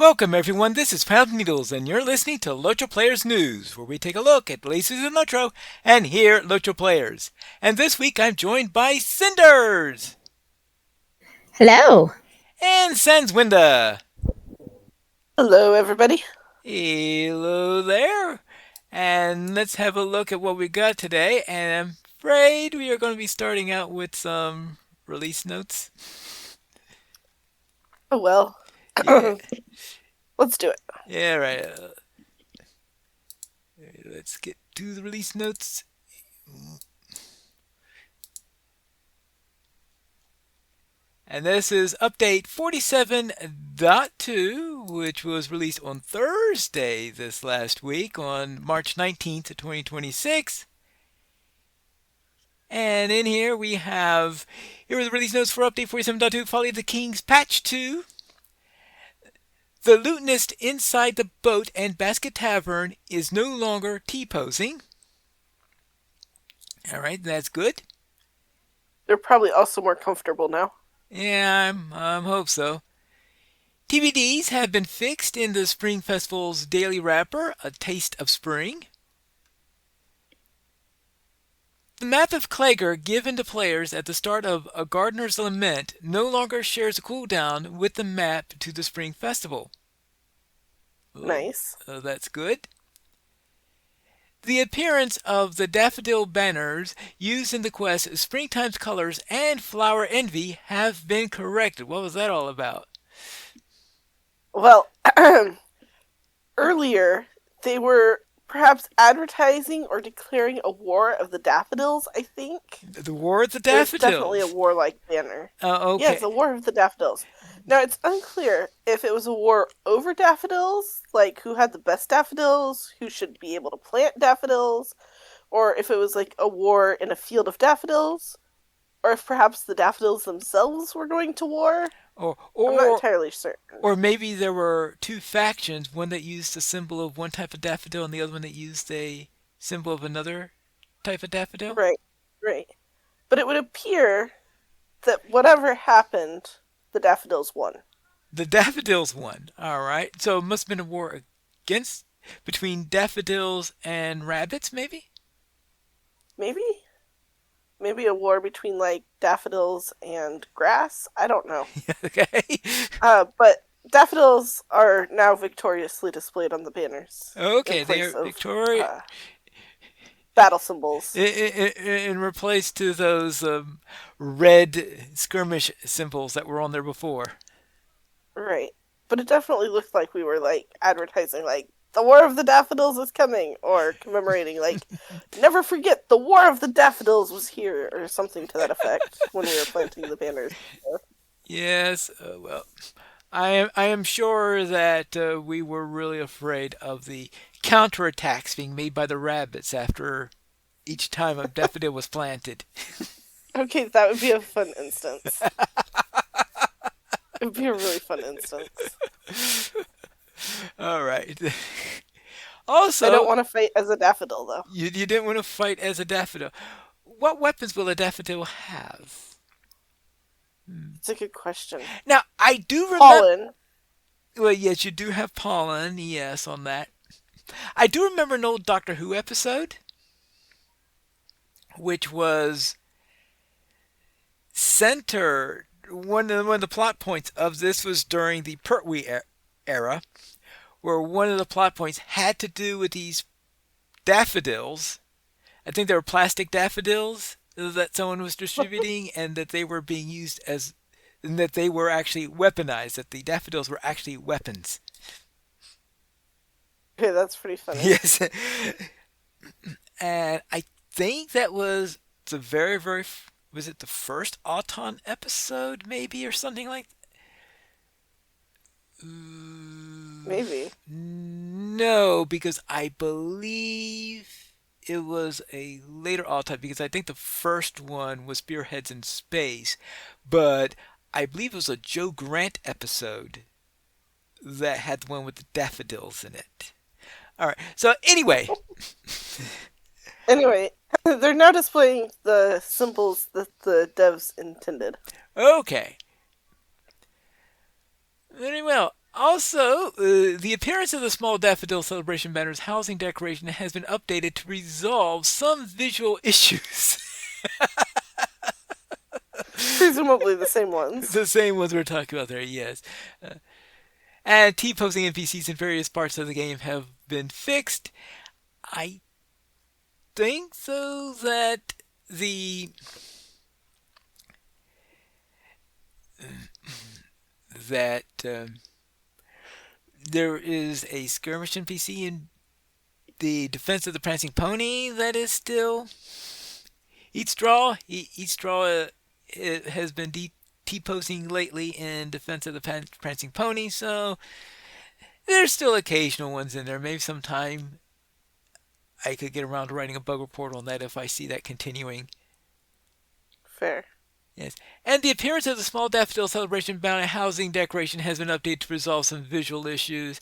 Welcome everyone, this is Pound Needles and you're listening to LOTRO Players News, where we take a look at latest in LOTRO and hear LOTRO players. And this week I'm joined by Cinders! Hello. And Sanswinda! Hello, everybody. Hello there! And let's have a look at what we got today, and I'm afraid we are going to be starting out with some release notes. Oh, well. Yeah, Let's do it. yeah right. Let's get to the release notes. And this is update 47.2, which was released on Thursday this last week on March 19th, 2026. And in here we have, here are the release notes for update 47.2, Folly of the Kings Patch 2. The Lutenist inside the boat and basket tavern is no longer T-posing. Alright, that's good. They're probably also more comfortable now. Yeah, I hope so. TVDs have been fixed in the Spring Festival's daily wrapper, A Taste of Spring. The map of Klager given to players at the start of A Gardener's Lament no longer shares a cooldown with the map to the Spring Festival. Nice. That's good. The appearance of the daffodil banners used in the quest Springtime's Colors and Flower Envy have been corrected. What was that all about? Well, earlier they were perhaps advertising or declaring a war of the daffodils, I think. The War of the It's Daffodils. definitely a warlike banner. Okay. Yes, a war of the daffodils. Now, it's unclear if it was a war over daffodils, like who had the best daffodils, who should be able to plant daffodils, or if it was like a war in a field of daffodils, or if perhaps the daffodils themselves were going to war. Or, I'm not or, entirely certain. or maybe there were two factions, one that used a symbol of one type of daffodil and the other one that used a symbol of another type of daffodil. Right, right. But it would appear that whatever happened, the daffodils won. The daffodils won. All right. So it must have been a war against between daffodils and rabbits, maybe. Maybe? Maybe a war between like daffodils and grass? I don't know. Okay. But daffodils are now victoriously displayed on the banners Okay, in they place are of Victoria battle symbols. in replace to those red skirmish symbols that were on there before. Right. But it definitely looked like we were like advertising like the War of the Daffodils is coming, or commemorating like never forget the War of the Daffodils was here, or something to that effect when we were planting the banners. Yes. Well, I am sure that we were really afraid of the counterattacks being made by the rabbits after each time a daffodil was planted. Okay, that would be a fun instance. It would be a really fun instance. All right. I Also, don't want to fight as a daffodil though. you didn't want to fight as a daffodil. What weapons will a daffodil have? It's a good question. Now, I do remember. Pollen. Well, yes, you do have pollen. Yes, on that. I do remember an old Doctor Who episode, which was centered. One of the plot points of this was during the Pertwee era, where one of the plot points had to do with these daffodils. I think they were plastic daffodils that someone was distributing, and that they were being used as, and that they were actually weaponized. That the daffodils were actually weapons. Okay, that's pretty funny. Yes, and I think that was the very, was it the first Auton episode, maybe, or something like that? Maybe. No, because I believe it was a later Auton, because I think the first one was Spearheads in Space, but I believe it was a Joe Grant episode that had the one with the daffodils in it. All right. So anyway, Anyway, they're now displaying the symbols that the devs intended. okay. Very well. Also, the appearance of the small daffodil celebration banner's housing decoration has been updated to resolve some visual issues. Presumably the same ones. The same ones we're talking about there, yes. Uh, and T-posing NPCs in various parts of the game have been fixed. I think so that the that there is a skirmish NPC in the Defense of the Prancing Pony that is still eats straw. Eats straw. It has been T-posing lately in Defense of the Prancing Pony, so there's still occasional ones in there. Maybe sometime I could get around to writing a bug report on that if I see that continuing. Fair. Yes. And the appearance of the small daffodil celebration bound housing decoration has been updated to resolve some visual issues.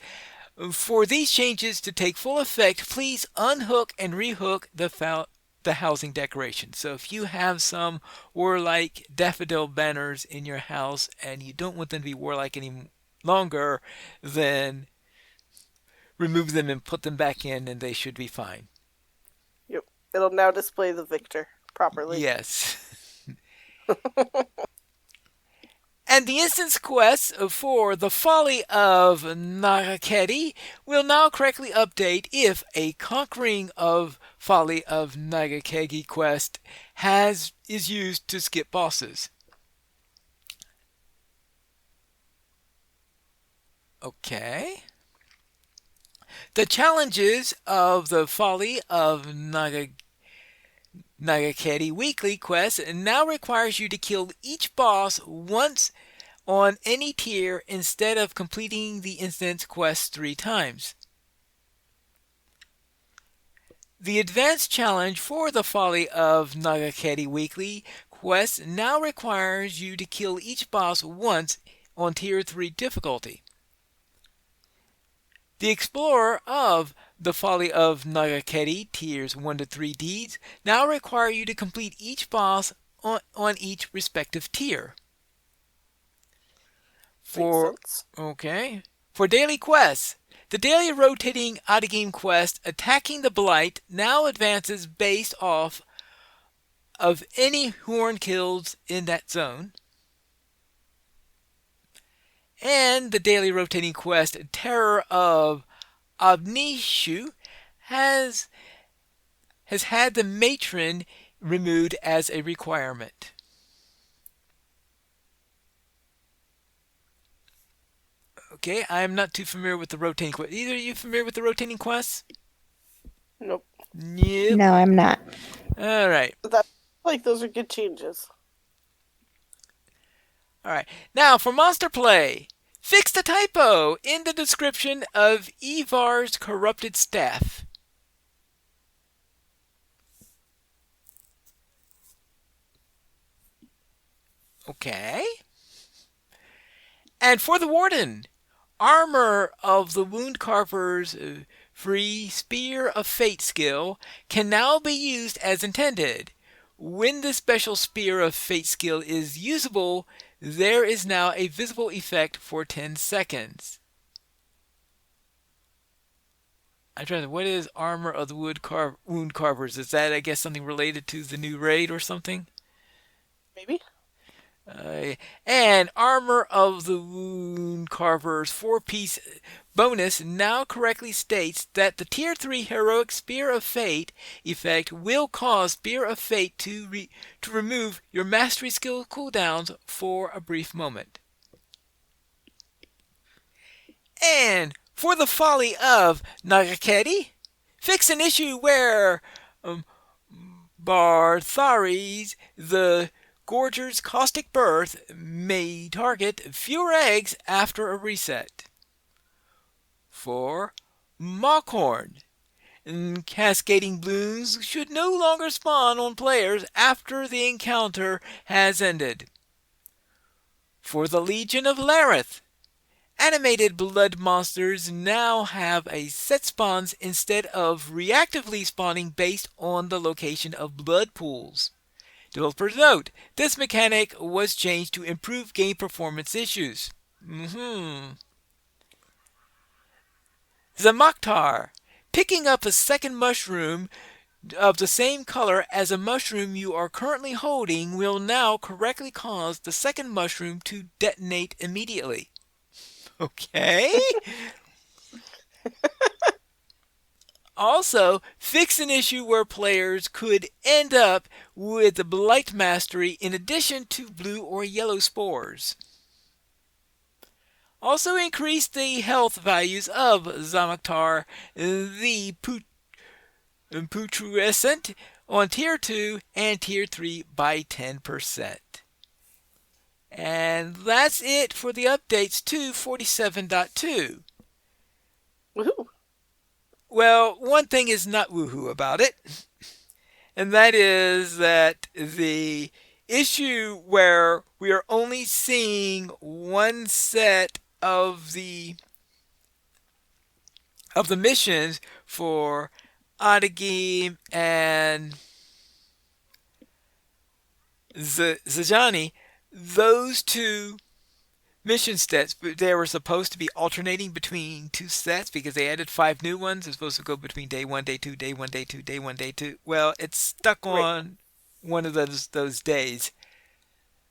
For these changes to take full effect, please unhook and rehook the housing decoration. So if you have some warlike daffodil banners in your house and you don't want them to be warlike any longer, then remove them and put them back in and they should be fine. Yep. It'll now display the victor properly. Yes. And the instance quest for the Folly of Nagaketi will now correctly update if a Conquering of Folly of Nagakegi quest is used to skip bosses. Okay. The challenges of the Folly of Nagaketi weekly quest now requires you to kill each boss once on any tier instead of completing the instance quest 3 times. The advanced challenge for the Folly of Nagaketi weekly quest now requires you to kill each boss once on tier 3 difficulty. The Explorer of the Folly of Nagaketi tiers 1 to 3 deeds now require you to complete each boss on each respective tier. For daily quests, the daily rotating out-of-game quest Attacking the Blight now advances based off of any horn kills in that zone. And the daily rotating quest Terror of Obnishu has had the matron removed as a requirement. Okay, I am not too familiar with the rotating quest. Either of you familiar with the rotating quests? Nope. Yep. No, I'm not. All right. Those are good changes. All right. Now for Monster Play. Fix the typo in the description of Ivar's corrupted staff. Okay. And for the Warden, Armor of the Wound Carver's free Spear of Fate skill can now be used as intended. When the special Spear of Fate skill is usable, there is now a visible effect for 10 seconds. I'm trying to what is Armor of the Wound Carvers? Is that, I guess, something related to the new raid or something? Maybe. And Armor of the Wound Carver's 4-piece bonus now correctly states that the Tier 3 Heroic Spear of Fate effect will cause Spear of Fate to remove your Mastery skill cooldowns for a brief moment. And for the Folly of Nagaketi, fix an issue where Barthares, the Gorger's caustic birth may target fewer eggs after a reset. For Mockhorn, cascading blooms should no longer spawn on players after the encounter has ended. For the Legion of Lareth, animated blood monsters now have a set spawns instead of reactively spawning based on the location of blood pools. Developers note, this mechanic was changed to improve game performance issues. Zamaktar. Picking up a second mushroom of the same color as a mushroom you are currently holding will now correctly cause the second mushroom to detonate immediately. Okay? Also, fix an issue where players could end up with the Blight Mastery in addition to blue or yellow spores. Also increase the health values of Zamaktar, the Putrescent, on Tier 2 and Tier 3 by 10%. And that's it for the updates to 47.2. Woohoo! Well, one thing is not woohoo about it, and that is that the issue where we are only seeing one set of the missions for Adagim and Zajani, those two mission sets, they were supposed to be alternating between two sets because they added 5 new ones. It's supposed to go between day 1, day 2, day 1, day 2, day 1, day 2. Well, it's stuck Right. on one of those days.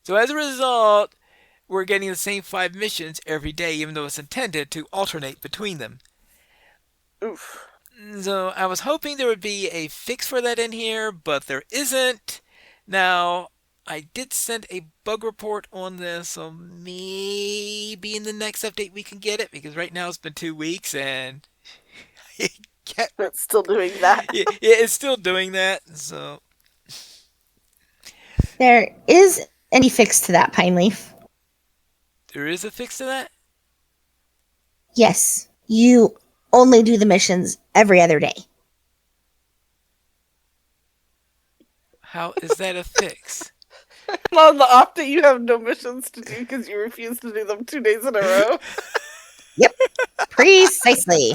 So as a result, we're getting the same 5 missions every day, even though it's intended to alternate between them. Oof. So I was hoping there would be a fix for that in here, but there isn't. Now, I did send a bug report on this, so maybe in the next update we can get it, because right now it's been 2 weeks and It's still doing that. it's still doing that. So There is any fix to that, Pine Leaf. there is a fix to that? Yes, you only do the missions every other day. How is that a fix? And on the off day, you have no missions to do because you refuse to do them 2 days in a row. Yep, precisely.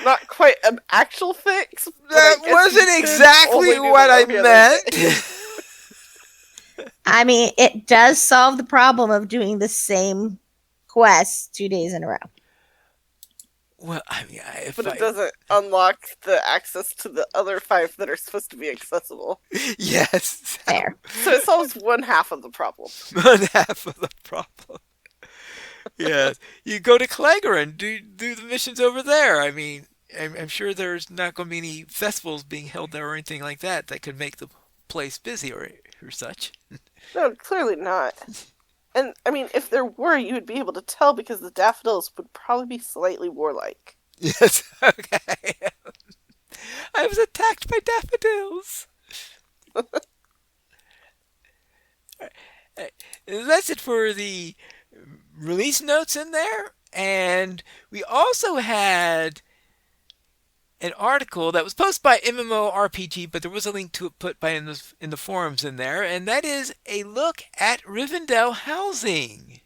Not quite an actual fix. That wasn't exactly what I meant. I mean, it does solve the problem of doing the same quest 2 days in a row. Well, I mean, But it doesn't unlock the access to the other 5 that are supposed to be accessible. Yes. There. So it solves one half of the problem. One half of the problem. Yes. You go to Clanger and do the missions over there. I mean, I'm sure there's not going to be any festivals being held there or anything like that that could make the place busy or such. No, clearly not. And, I mean, if there were, you would be able to tell because the daffodils would probably be slightly warlike. Yes, okay. I was attacked by daffodils. That's it for the release notes in there. And we also had an article that was posted by MMORPG, but there was a link to it put by in the forums in there, and that is a look at Rivendell housing.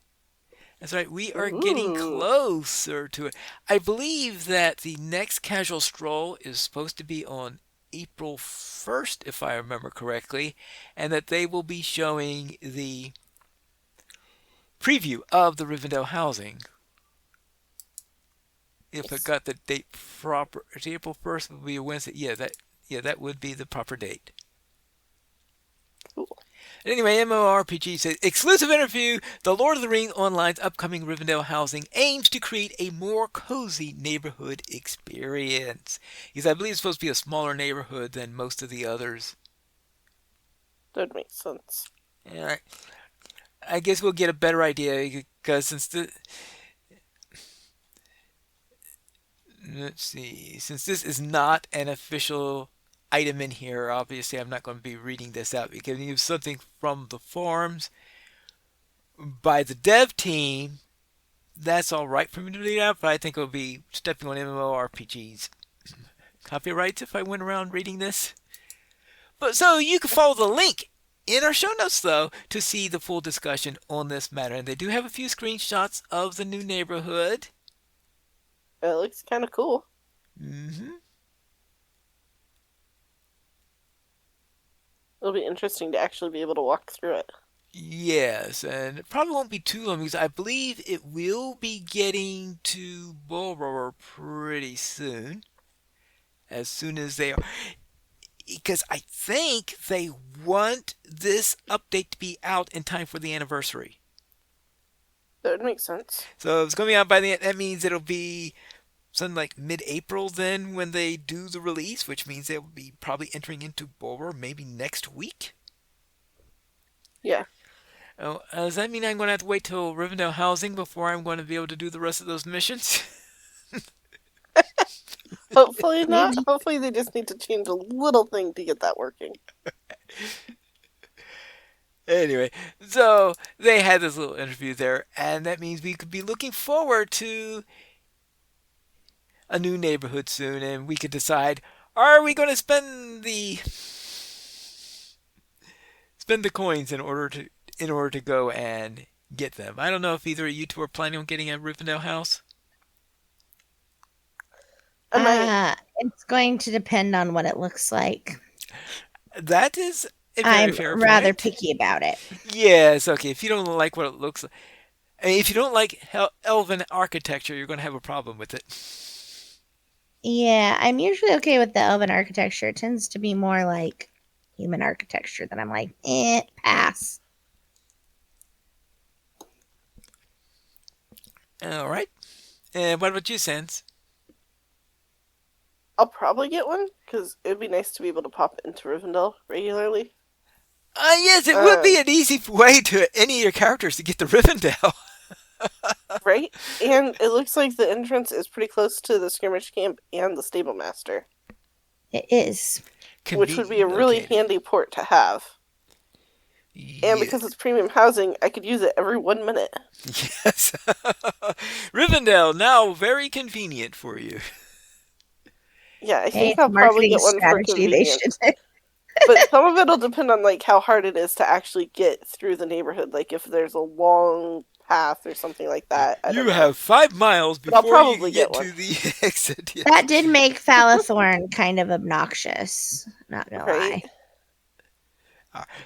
That's right, we are getting closer to it. I believe that the next casual stroll is supposed to be on April 1st, if I remember correctly, and that they will be showing the preview of the Rivendell housing. If I got the date proper, April 1st would be a Wednesday. Yeah, that would be the proper date. Cool. Anyway, MMORPG says, exclusive interview, the Lord of the Rings Online's upcoming Rivendell housing aims to create a more cozy neighborhood experience. Because I believe it's supposed to be a smaller neighborhood than most of the others. That makes sense. Yeah, I guess we'll get a better idea because since this is not an official item in here, obviously I'm not going to be reading this out. We can use something from the forums by the dev team. That's all right for me to read out, but I think it will be stepping on MMORPGs copyrights if I went around reading this. But so you can follow the link in our show notes though to see the full discussion on this matter, and they do have a few screenshots of the new neighborhood. It looks kind of cool. Mm-hmm. It'll be interesting to actually be able to walk through it. Yes, and it probably won't be too long because I believe it will be getting to Bull Roar pretty soon. As soon as they are, because I think they want this update to be out in time for the anniversary. That would make sense. So if it's going to be out by the end, that means it'll be something like mid-April then when they do the release, which means they'll be probably entering into Bull Roar maybe next week. Yeah. Oh, does that mean I'm going to have to wait till Rivendell Housing before I'm going to be able to do the rest of those missions? Hopefully not. Maybe. Hopefully they just need to change a little thing to get that working. Anyway, so they had this little interview there, and that means we could be looking forward to a new neighborhood soon, and we could decide: are we going to spend the coins in order to go and get them? I don't know if either of you two are planning on getting a Rivendell house. I might. It's going to depend on what it looks like. That is a very I'm fair rather point. picky about it. Yes, okay. If you don't like what it looks like, I mean, if you don't like elven architecture, you're going to have a problem with it. Yeah, I'm usually okay with the elven architecture. It tends to be more like human architecture that I'm like, pass. All right. And what about you, Sans? I'll probably get one because it'd be nice to be able to pop into Rivendell regularly. Yes, it would be Um, an easy way to any of your characters to get to Rivendell. right? And it looks like the entrance is pretty close to the skirmish camp and the stable master, It is. which would be a Conveniently really located. handy port to have. And Yeah. because it's premium housing, I could use it every 1 minute. Yes. Rivendell, now very convenient for you. Yeah, I Hey, think it's I'll a probably marketing get one for strategy they should convenience. do. But some of it'll depend on like how hard it is to actually get through the neighborhood. Like if there's a long path or something like that. I You don't know. have 5 miles But I'll before you can probably get get one. to the exit. That Yes. did make Falathorn kind of obnoxious. Not gonna Right? lie.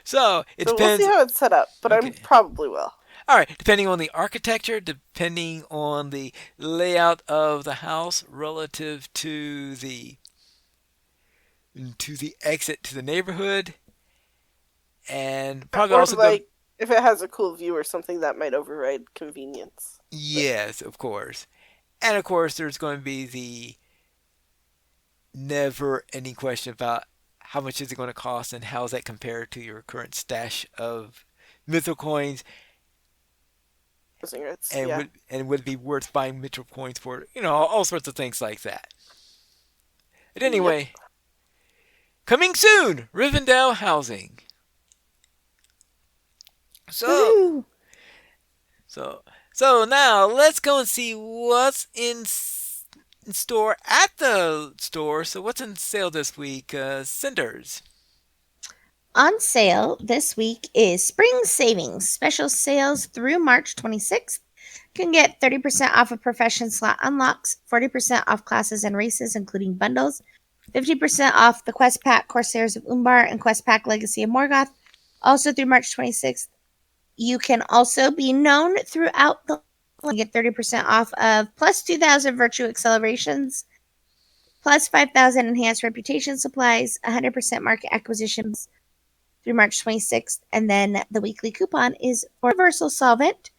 So it So we'll see depends. how it's set up, but I Okay. probably will. All right. Depending on the architecture, depending on the layout of the house relative to the exit to the neighborhood, and probably Or also go. like if it has a cool view or something that might override convenience. But Yes, of course. And of course, there's going to be the never ending question about how much is it going to cost and how is that compared to your current stash of mythical coins, Cigarettes, and yeah. would it be worth buying mythical coins for, all sorts of things like that. But Yep. anyway, coming soon, Rivendell housing. So Woohoo! so so now let's go and see what's in store at the store. So what's in sale this week? Cinders. On sale this week is Spring Savings. Special sales through March 26th. You can get 30% off of profession slot unlocks, 40% off classes and races, including bundles, 50% off the Quest Pack Corsairs of Umbar and Quest Pack Legacy of Morgoth. Also through March 26th, you can also be known throughout the you get 30% off of plus 2,000 virtue accelerations, plus 5,000 enhanced reputation supplies, 100% market acquisitions through March 26th. And then the weekly coupon is for Universal Solvent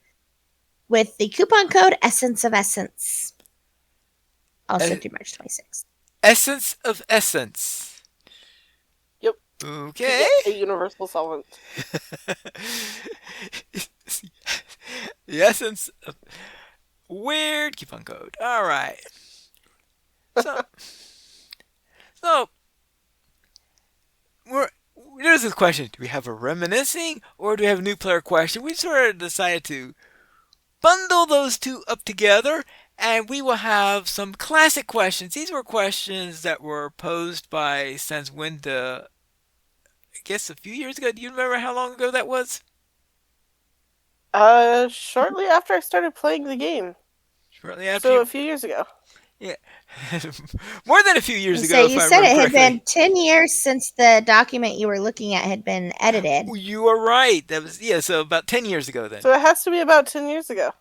with the coupon code Essence of Essence, also E- through March 26th. Essence of Essence. Yep. To Okay. get a universal solvent. The essence of weird coupon code. All right. So, so we're there's this question: do we have a reminiscing or do we have a new player question? We sort of decided to bundle those two up together, and we will have some classic questions. These were questions that were posed by Sanswinda, I guess a few years ago. Do you remember how long ago that was? Shortly after I started playing the game. Shortly after So a you. few years ago. Yeah. More than a few years And so ago, if you I said remember it had correctly. been 10 years since the document you were looking at had been edited. You are right. That was, yeah, so about 10 years ago then. So it has to be about 10 years ago.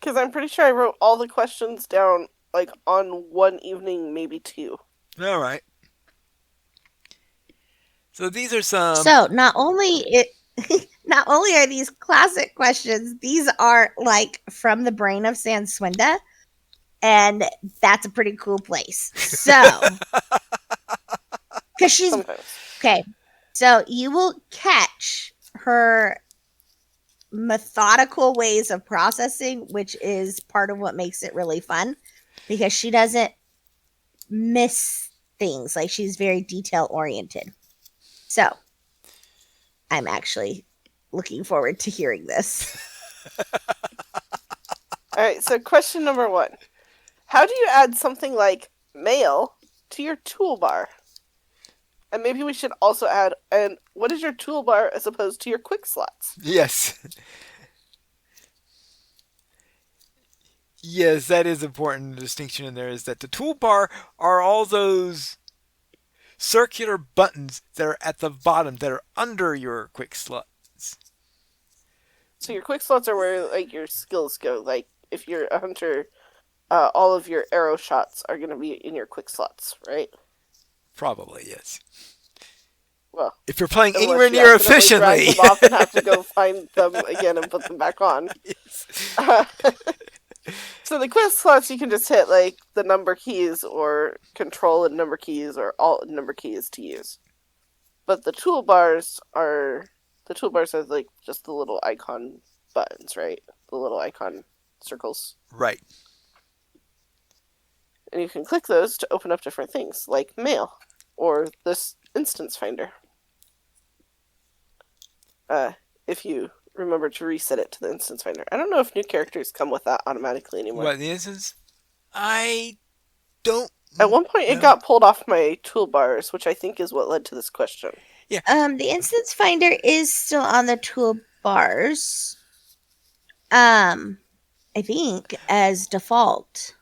Because I'm pretty sure I wrote all the questions down like on one evening, maybe two. All right. So these are some. So not only are these classic questions, these are like from the brain of Sanswinda, and that's a pretty cool place. So, because she's Sometimes. okay, so you will catch her methodical ways of processing, which is part of what makes it really fun because she doesn't miss things. Like she's very detail oriented. So I'm actually looking forward to hearing this. Alright, so question number 1. How do you add something like mail to your toolbar? And maybe we should also add, and what is your toolbar as opposed to your quick slots? Yes. Yes, that is important. The distinction in there is that the toolbar are all those circular buttons that are at the bottom that are under your quick slots. So your quick slots are where like your skills go. Like if you're a hunter, all of your arrow shots are going to be in your quick slots, right? Probably, yes. Well, If you're playing anywhere unless you near accidentally drag efficiently. them off and have to go find them again and put them back on. Yes. So the quick slots you can just hit like the number keys or control and number keys or alt and number keys to use. But the toolbars are like just the little icon buttons, right? The little icon circles. Right. And you can click those to open up different things, like mail or this instance finder. If you remember to reset it to the instance finder. I don't know if new characters come with that automatically anymore. What, the instance? I don't At one point, it know. got pulled off my toolbars, which I think is what led to this question. Yeah. The instance finder is still on the toolbars. I think as default.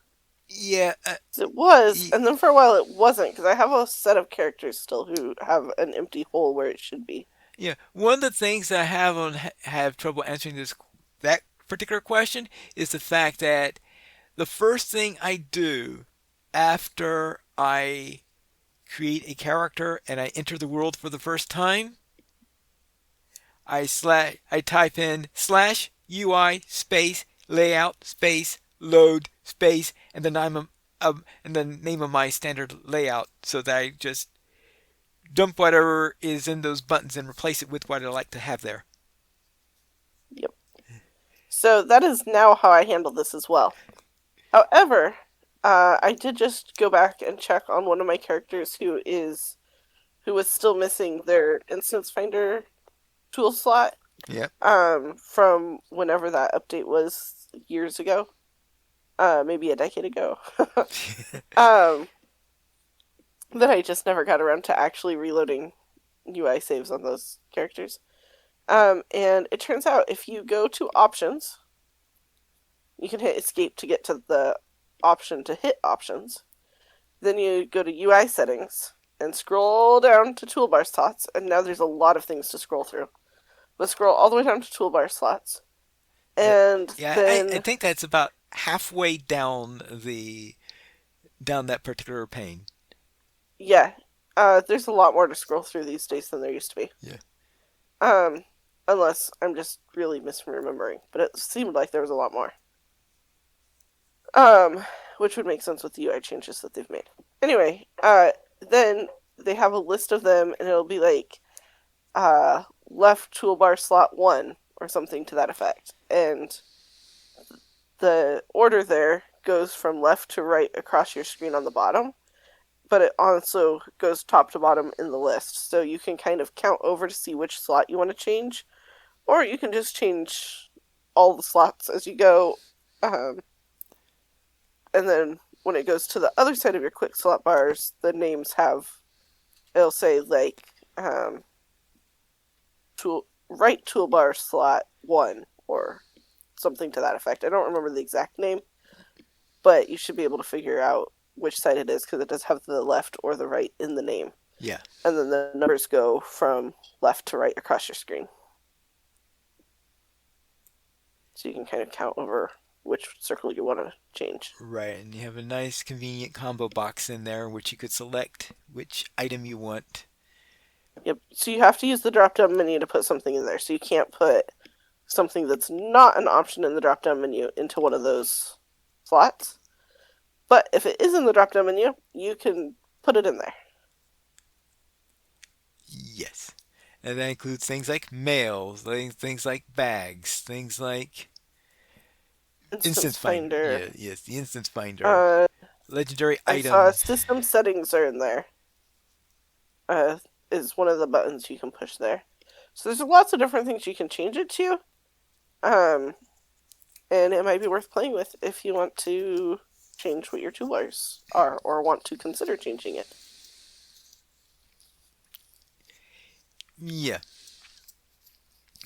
Yeah. It was, and then for a while it wasn't, because I have a set of characters still who have an empty hole where it should be. Yeah. One of the things that I have trouble answering that particular question is the fact that the first thing I do after I create a character and I enter the world for the first time, I type in /UI space layout space load space and the name of my standard layout, so that I just dump whatever is in those buttons and replace it with what I like to have there. Yep. So that is now how I handle this as well. However, I did just go back and check on one of my characters who was still missing their instance finder tool slot. Yep. From whenever that update was years ago, maybe a decade ago. That I just never got around to actually reloading UI saves on those characters. And it turns out if you go to options, you can hit escape to get to the option to hit options. Then you go to UI settings and scroll down to toolbar slots, and now there's a lot of things to scroll through. But scroll all the way down to toolbar slots. And Yeah, then I think that's about halfway down that particular pane. yeah, there's a lot more to scroll through these days than there used to be. Yeah. Unless I'm just really misremembering, but it seemed like there was a lot more. Which would make sense with the UI changes that they've made. Anyway, then they have a list of them, and it'll be like, left toolbar slot 1 or something to that effect. And the order there goes from left to right across your screen on the bottom, but it also goes top to bottom in the list. So you can kind of count over to see which slot you want to change, or you can just change all the slots as you go. And then when it goes to the other side of your quick slot bars, the names it'll say like, right toolbar slot 1 or something to that effect. I don't remember the exact name, but you should be able to figure out which side it is because it does have the left or the right in the name. Yeah. And then the numbers go from left to right across your screen. So you can kind of count over which circle you want to change. Right, and you have a nice convenient combo box in there in which you could select which item you want. Yep. So you have to use the drop-down menu to put something in there. So you can't put something that's not an option in the drop-down menu into one of those slots. But if it is in the drop-down menu, you can put it in there. Yes. And that includes things like mails, things like bags, things like Instance instance finder. Finder. Yeah, yes, the instance finder. Uh, Legendary I saw items. system settings are in there. Is one of the buttons you can push there. So there's lots of different things you can change it to. Um, and it might be worth playing with if you want to change what your toolbars are or want to consider changing it. Yeah.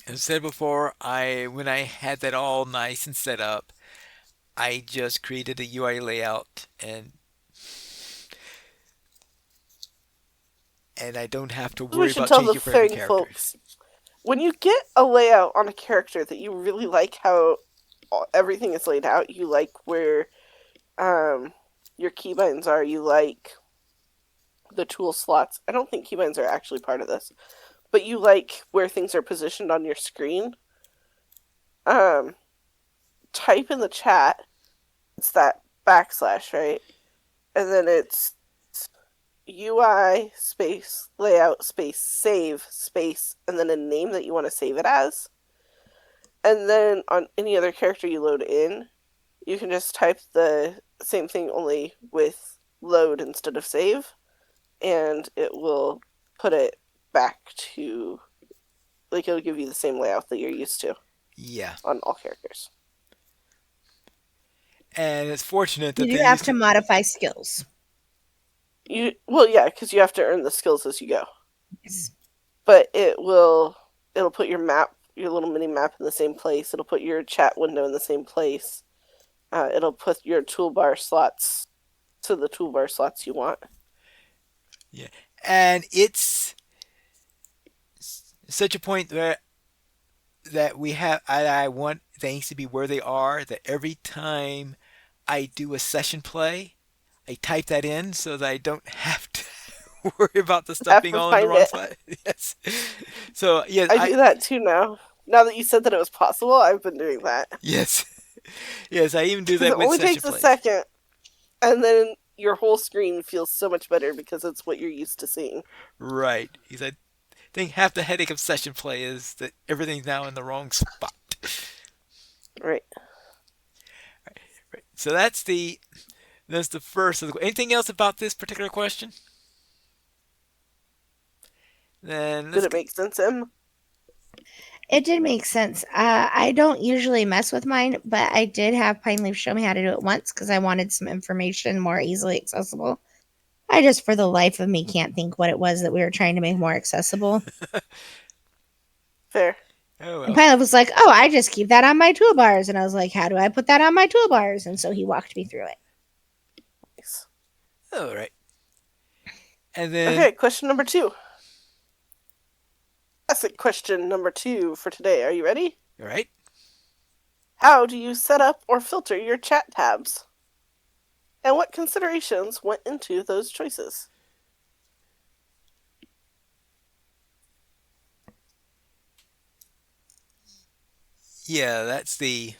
As I said before, when I had that all nice and set up, I just created a UI layout and I don't have to We worry should about tell the changing for every thing, character. folks. When you get a layout on a character that you really like how everything is laid out, you like where your keybinds are, you like the tool slots. I don't think keybinds are actually part of this, but you like where things are positioned on your screen. Type in the chat. It's that backslash, right? And then it's UI space layout space save space and then a name that you want to save it as. And then on any other character you load in, you can just type the same thing only with load instead of save, and it will put it back to, like, it'll give you the same layout that you're used to Yeah. on all characters. And it's fortunate that You they do have used to modify skills. Well, yeah, because you have to earn the skills as you go. Yes. But it'll put your map, your little mini map in the same place. It'll put your chat window in the same place. It'll put your toolbar slots to the toolbar slots you want. Yeah. And it's such a point where that we have I want things to be where they are, that every time I do a session play, I type that in so that I don't have to worry about the stuff Have being to all in the find wrong it. spot. Yes. So yes, I do that too now. Now that you said that it was possible, I've been doing that. yes. Yes, I even do Because that it with only session takes a plays. second, and then your whole screen feels so much better because it's what you're used to seeing. Right. Because I think half the headache of session play is that everything's now in the wrong spot. Right. Right. So that's the first of the. Anything else about this particular question? Then Did let's it make sense, Em? It did make sense. I don't usually mess with mine, but I did have Pine Leaf show me how to do it once because I wanted some information more easily accessible. I just, for the life of me, can't think what it was that we were trying to make more accessible. Fair. Oh And well. Pilot was like, "Oh, I just keep that on my toolbars," and I was like, "How do I put that on my toolbars?" And so he walked me through it. Nice. All right. And then Okay, question number 2. Classic question number 2 for today. Are you ready? all right. How do you set up or filter your chat tabs? And what considerations went into those choices? Yeah, that's the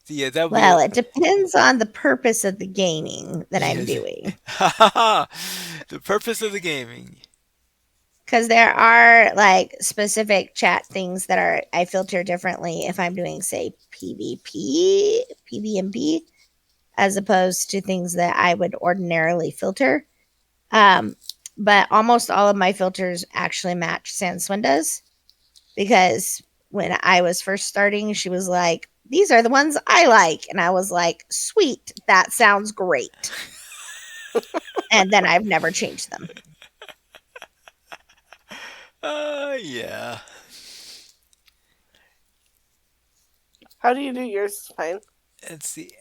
that would be Well, it depends on the purpose of the gaming that I'm yes. doing. The purpose of the gaming. Because there are like specific chat things that are I filter differently if I'm doing, say, PvP, PvMP, as opposed to things that I would ordinarily filter. Um, but almost all of my filters actually match Sanswinda's because when I was first starting, she was like, "These are the ones I like," and I was like, "Sweet, that sounds great." And then I've never changed them. Yeah. How do you do yours, Pine? Let's see.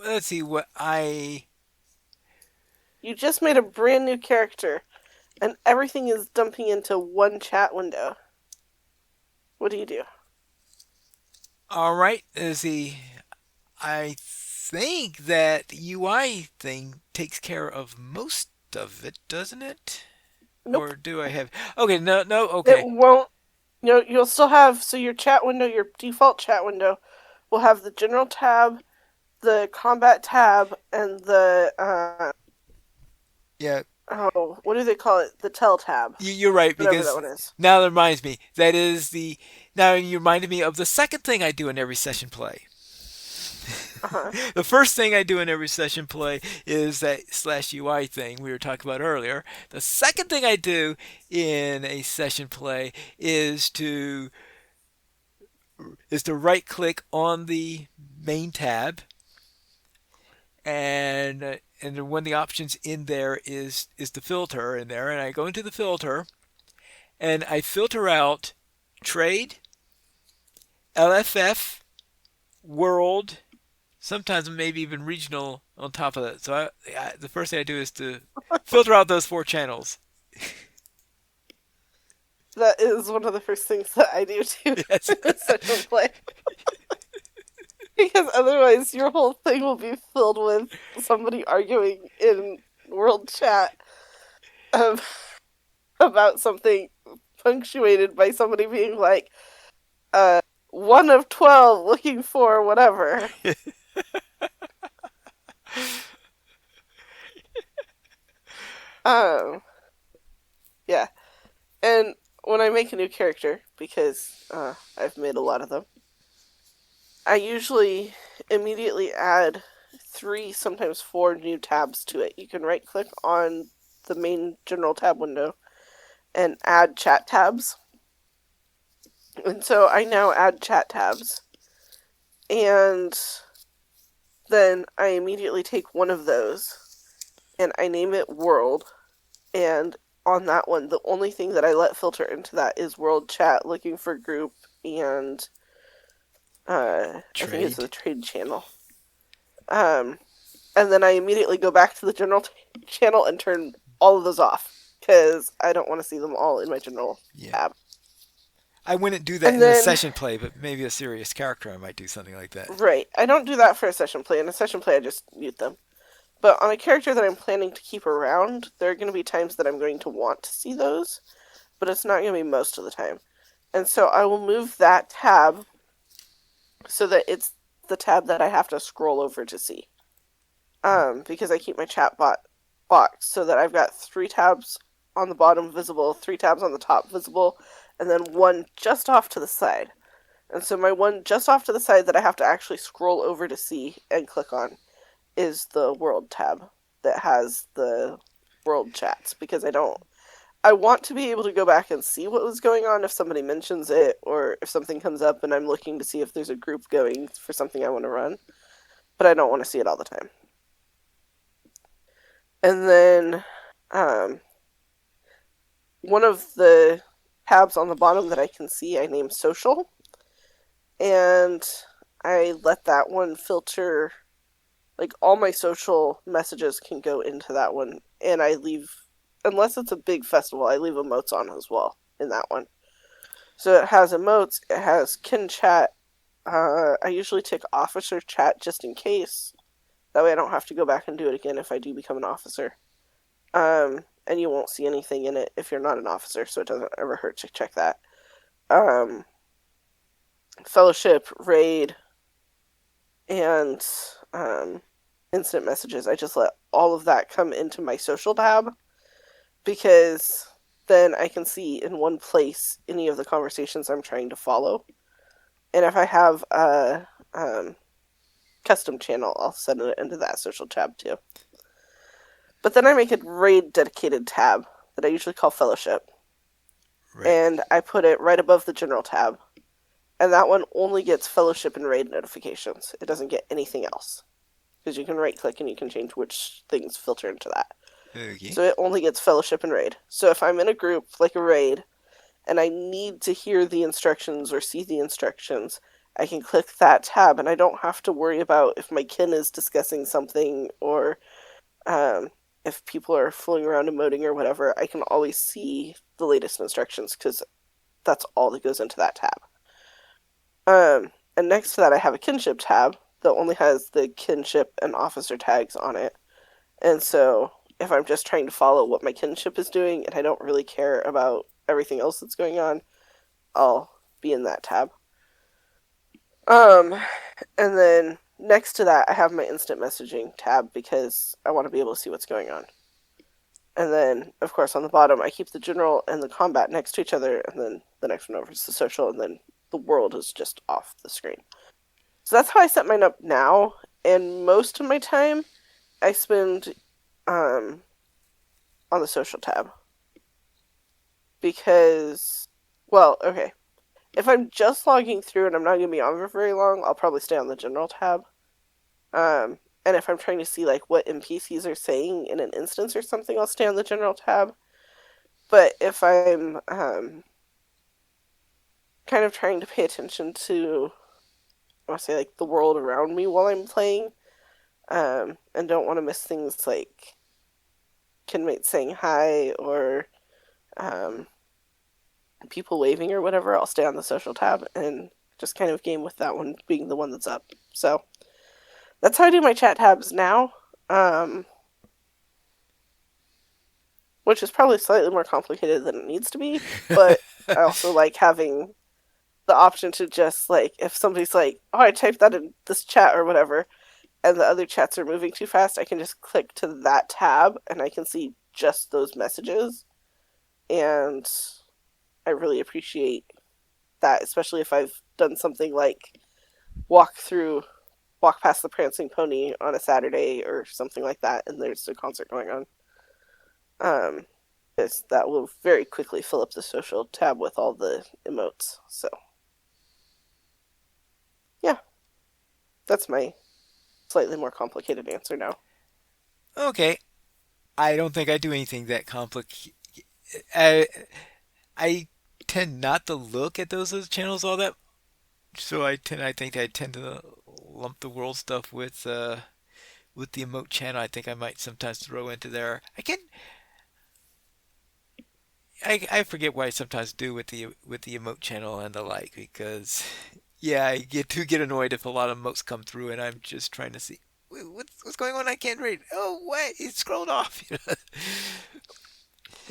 Let's see what I. You just made a brand new character, and everything is dumping into one chat window. What do you do? All right. Let's see. I think that the UI thing takes care of most of it, doesn't it? Nope. Or do I have? Okay. No. No. It Okay. won't. You'll still have, so your chat window, your default chat window, will have the general tab, the combat tab, and the Yeah. what do they call it? The tell tab, You're right whatever that because one is. now that reminds me. That is the. Now you reminded me of the second thing I do in every session play. Uh huh. The first thing I do in every session play is that slash UI thing we were talking about earlier. The second thing I do in a session play is to right click on the main tab, and then one of the options in there is the filter in there, and I go into the filter and I filter out trade, LFF, world, sometimes maybe even regional on top of that. So the first thing I do is to filter out those four channels. That is one of the first things that I do too Yes. in session play. Because otherwise, your whole thing will be filled with somebody arguing in world chat um, about something punctuated by somebody being like, 1 of 12 looking for whatever. Um, yeah. And when I make a new character, because I've made a lot of them, I usually immediately add 3, sometimes 4 new tabs to it. You can right click on the main general tab window and add chat tabs. And so I now add chat tabs. And then I immediately take one of those and I name it world. And on that one, the only thing that I let filter into that is world chat looking for group and I think it's the Trade. trade channel. And then I immediately go back to the general channel and turn all of those off because I don't want to see them all in my general Yeah. tab. I wouldn't do that And in a then, session play, but maybe a serious character I might do something like that. right, I don't do that for a session play. In a session play, I just mute them. But on a character that I'm planning to keep around, there are going to be times that I'm going to want to see those, but it's not going to be most of the time. And so I will move that tab so that it's the tab that I have to scroll over to see. Because I keep my chat box so that I've got 3 tabs on the bottom visible, 3 tabs on the top visible, and then one just off to the side. And so my one just off to the side that I have to actually scroll over to see and click on is the world tab that has the world chats because I want to be able to go back and see what was going on if somebody mentions it or if something comes up and I'm looking to see if there's a group going for something I want to run, but I don't want to see it all the time. And then one of the tabs on the bottom that I can see I name social, and I let that one filter, like all my social messages can go into that one, and I leave, unless it's a big festival, I leave emotes on as well in that one. So it has emotes, it has kin chat. I usually take officer chat just in case. That way I don't have to go back and do it again if I do become an officer. And you won't see anything in it if you're not an officer, so it doesn't ever hurt to check that. Fellowship, raid, and instant messages. I just let all of that come into my social tab because then I can see in one place any of the conversations I'm trying to follow. And if I have a custom channel, I'll send it into that social tab too. But then I make a raid dedicated tab that I usually call Fellowship. Right. And I put it right above the general tab. And that one only gets Fellowship and raid notifications. It doesn't get anything else. Because you can right click and you can change which things filter into that. Okay. So it only gets Fellowship and raid. So if I'm in a group like a raid and I need to hear the instructions or see the instructions, I can click that tab and I don't have to worry about if my kin is discussing something or if people are fooling around emoting or whatever. I can always see the latest instructions because that's all that goes into that tab. And next to that, I have a kinship tab that only has the kinship and officer tags on it. And so if I'm just trying to follow what my kinship is doing and I don't really care about everything else that's going on, I'll be in that tab. Um, and then next to that, I have my instant messaging tab because I want to be able to see what's going on. And then, of course, on the bottom, I keep the general and the combat next to each other, and then the next one over is the social, and then the world is just off the screen. So that's how I set mine up now, and most of my time I spend on the social tab. Because, well, okay. If I'm just logging through and I'm not going to be on for very long, I'll probably stay on the general tab. And if I'm trying to see like what NPCs are saying in an instance or something, I'll stay on the general tab. But if I'm kind of trying to pay attention to, I want to say like the world around me while I'm playing, and don't want to miss things like kinmates saying hi or people waving or whatever, I'll stay on the social tab and just kind of game with that one being the one that's up. So that's how I do my chat tabs now, which is probably slightly more complicated than it needs to be, but I also like having the option to just like, if somebody's like, oh, I typed that in this chat or whatever, and the other chats are moving too fast, I can just click to that tab and I can see just those messages. And I really appreciate that, especially if I've done something like walk past the Prancing Pony on a Saturday or something like that, and there's a concert going on. That will very quickly fill up the social tab with all the emotes. So, yeah, that's my slightly more complicated answer now. Okay, I don't think I do anything that complicated. I, I tend not to look at those other channels all that, so I think I tend to lump the world stuff with the emote channel. I think I might sometimes throw into there. I forget what I sometimes do with the emote channel and the like because yeah, I get annoyed if a lot of emotes come through and I'm just trying to see what's going on. I can't read. Oh, what? It scrolled off.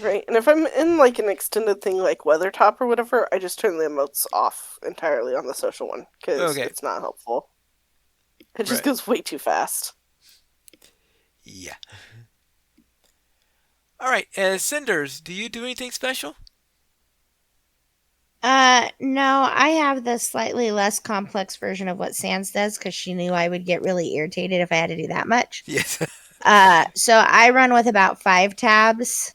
Right, and if I'm in like an extended thing like Weathertop or whatever, I just turn the emotes off entirely on the social one because Okay, it's not helpful. It just right. goes way too fast. Yeah. All right. Cinders, do you do anything special? No, I have the slightly less complex version of what Sans does because she knew I would get really irritated if I had to do that much. Yes. So I run with about 5 tabs.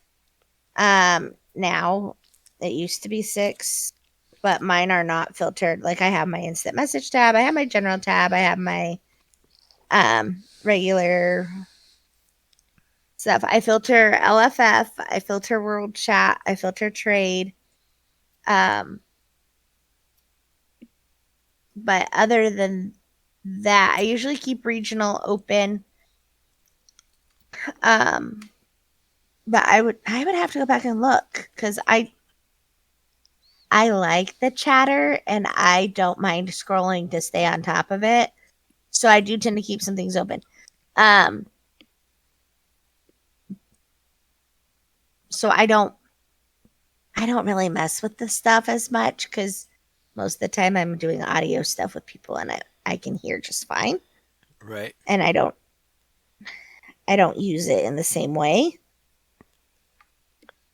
Now it used to be 6, but mine are not filtered. Like I have my instant message tab, I have my general tab, I have my regular stuff. I filter LFF, I filter world chat, I filter trade. Um, but other than that, I usually keep regional open. Um, but I would have to go back and look because I like the chatter and I don't mind scrolling to stay on top of it. So I do tend to keep some things open. Um, so I don't really mess with the stuff as much because most of the time I'm doing audio stuff with people and I can hear just fine. Right. And I don't use it in the same way.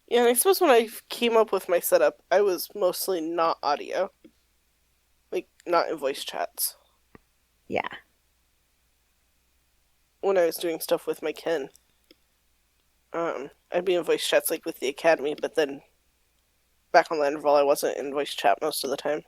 Yeah, and I suppose when I came up with my setup, I was mostly not audio, like not in voice chats. Yeah. When I was doing stuff with my kin, I'd be in voice chats like with the academy, but then back on Landerval, I wasn't in voice chat most of the time.